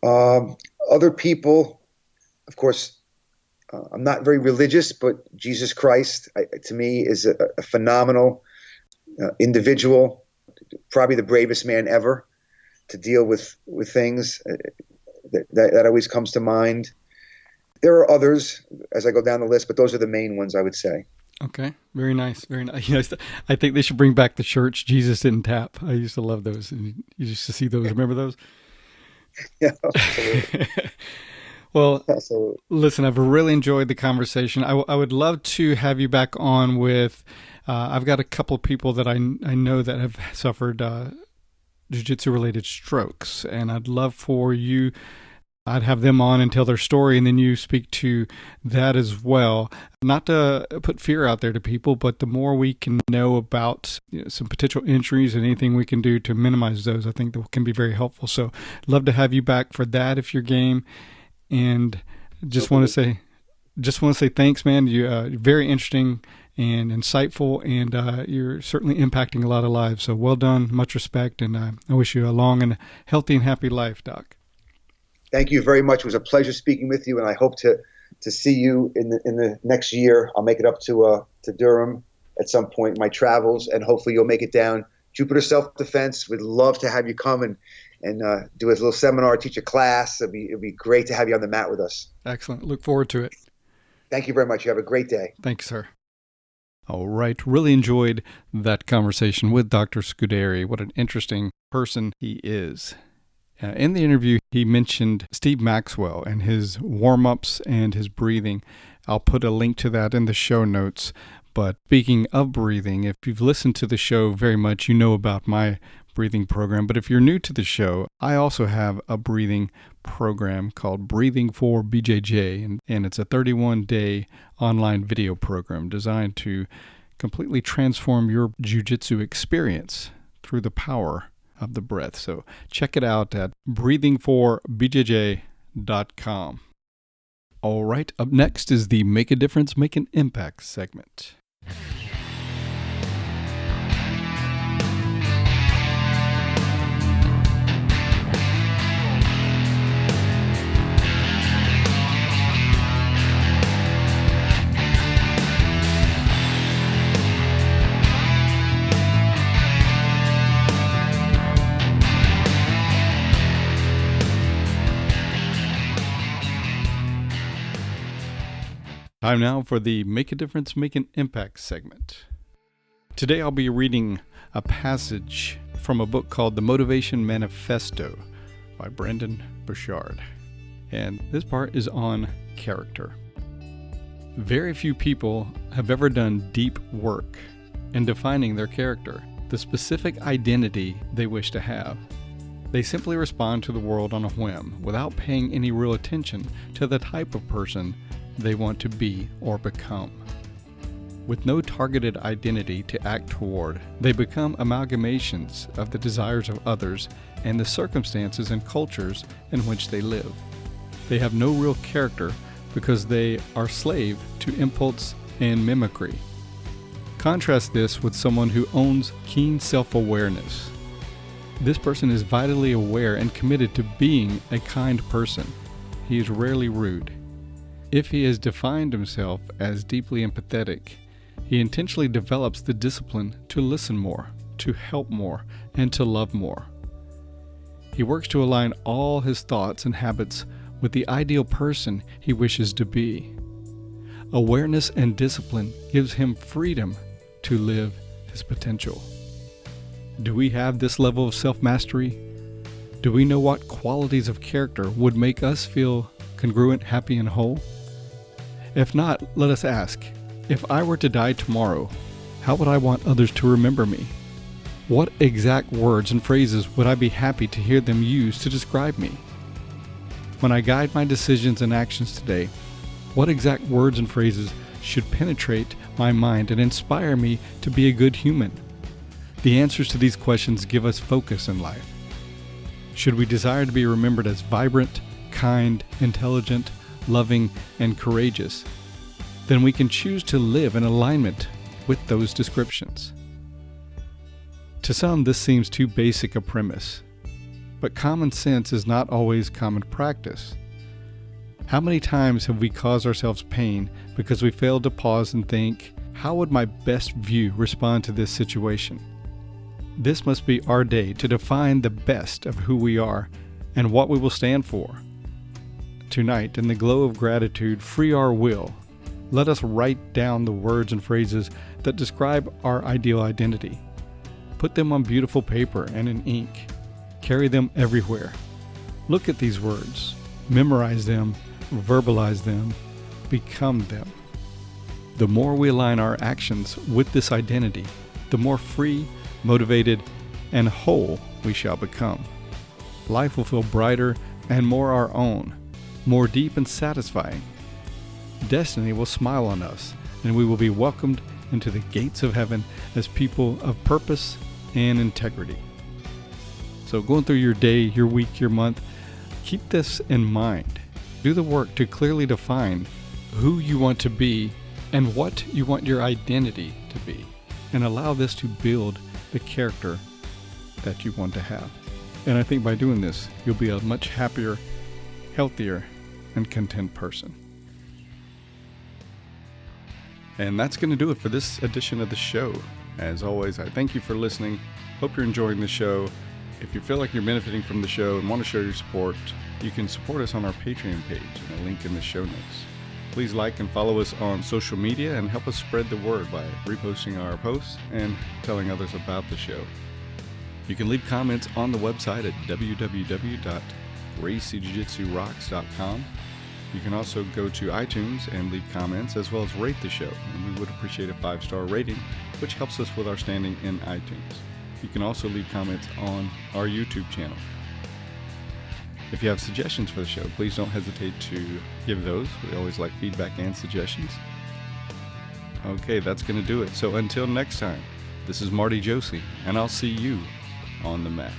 Other people, of course, I'm not very religious, but Jesus Christ, to me, is a phenomenal individual, probably the bravest man ever to deal with things. That always comes to mind. There are others as I go down the list, but those are the main ones, I would say.
Okay. Very nice. Very nice. I think they should bring back the shirts Jesus didn't tap. I used to love those. And you used to see those. Remember those?
Yeah, absolutely.
Well,
absolutely.
Listen, I've really enjoyed the conversation. I would love to have you back on with, I've got a couple of people that I know that have suffered jiu-jitsu related strokes, and I'd love for you, I'd have them on and tell their story, and then you speak to that as well. Not to put fear out there to people, but the more we can know about some potential injuries and anything we can do to minimize those, I think that can be very helpful. So love to have you back for that if you're game. And just want to say thanks, man. You're very interesting and insightful, and you're certainly impacting a lot of lives. So well done, much respect, and I wish you a long and healthy and happy life, Doc.
Thank you very much. It was a pleasure speaking with you, and I hope to see you in the next year. I'll make it up to Durham at some point in my travels, and hopefully you'll make it down. Jupiter Self-Defense, we'd love to have you come and do a little seminar, teach a class. It'd be great to have you on the mat with us.
Excellent. Look forward to it.
Thank you very much. You have a great day.
Thanks, sir. All right. Really enjoyed that conversation with Dr. Scuderi. What an interesting person he is. In the interview, he mentioned Steve Maxwell and his warm-ups and his breathing. I'll put a link to that in the show notes. But speaking of breathing, if you've listened to the show very much, you know about my breathing program. But if you're new to the show, I also have a breathing program called Breathing for BJJ, and it's a 31-day online video program designed to completely transform your jiu-jitsu experience through the power of the breath. So check it out at breathingforbjj.com. All right, up next is the Make a Difference, Make an Impact segment. Time now for the Make a Difference, Make an Impact segment. Today I'll be reading a passage from a book called The Motivation Manifesto by Brendon Burchard. And this part is on character. Very few people have ever done deep work in defining their character, the specific identity they wish to have. They simply respond to the world on a whim without paying any real attention to the type of person they want to be or become.
with no targeted identity to act toward. They become amalgamations of the desires of others and the circumstances and cultures in which they live. They have no real character because they are slave to impulse and mimicry. Contrast this with someone who owns keen self-awareness. This person is vitally aware and committed to being a kind person. He is rarely rude. If he has defined himself as deeply empathetic, he intentionally develops the discipline to listen more, to help more, and to love more. He works to align all his thoughts and habits with the ideal person he wishes to be. Awareness and discipline gives him freedom to live his potential. Do we have this level of self-mastery? Do we know what qualities of character would make us feel congruent, happy, and whole? If not, let us ask, if I were to die tomorrow, how would I want others to remember me? What exact words and phrases would I be happy to hear them use to describe me? When I guide my decisions and actions today, what exact words and phrases should penetrate my mind and inspire me to be a good human? The answers to these questions give us focus in life. Should we desire to be remembered as vibrant, kind, intelligent, loving, and courageous, then we can choose to live in alignment with those descriptions. To some, this seems too basic a premise, but common sense is not always common practice. How many times have we caused ourselves pain because we failed to pause and think, how would my best view respond to this situation? This must be our day to define the best of who we are and what we will stand for. Tonight, in the glow of gratitude, free our will. Let us write down the words and phrases that describe our ideal identity. Put them on beautiful paper and in ink. Carry them everywhere. Look at these words. Memorize them. Verbalize them. Become them. The more we align our actions with this identity, the more free, motivated, and whole we shall become. Life will feel brighter and more our own, more deep and satisfying. Destiny will smile on us, and we will be welcomed into the gates of heaven as people of purpose and integrity. So going through your day, your week, your month, keep this in mind. Do the work to clearly define who you want to be and what you want your identity to be, and allow this to build the character that you want to have. And I think by doing this, you'll be a much happier, healthier, and content person. And that's going to do it for this edition of the show. As always, I thank you for listening. Hope you're enjoying the show. If you feel like you're benefiting from the show and want to show your support, you can support us on our Patreon page and a link in the show notes. Please like and follow us on social media and help us spread the word by reposting our posts and telling others about the show. You can leave comments on the website at www.graciejujitsurocks.com. You can also go to iTunes and leave comments as well as rate the show, and we would appreciate a 5-star rating, which helps us with our standing in iTunes. You can also leave comments on our YouTube channel. If you have suggestions for the show, please don't hesitate to give those. We always like feedback and suggestions. Okay, that's going to do it. So until next time, this is Marty Josie, and I'll see you on the mat.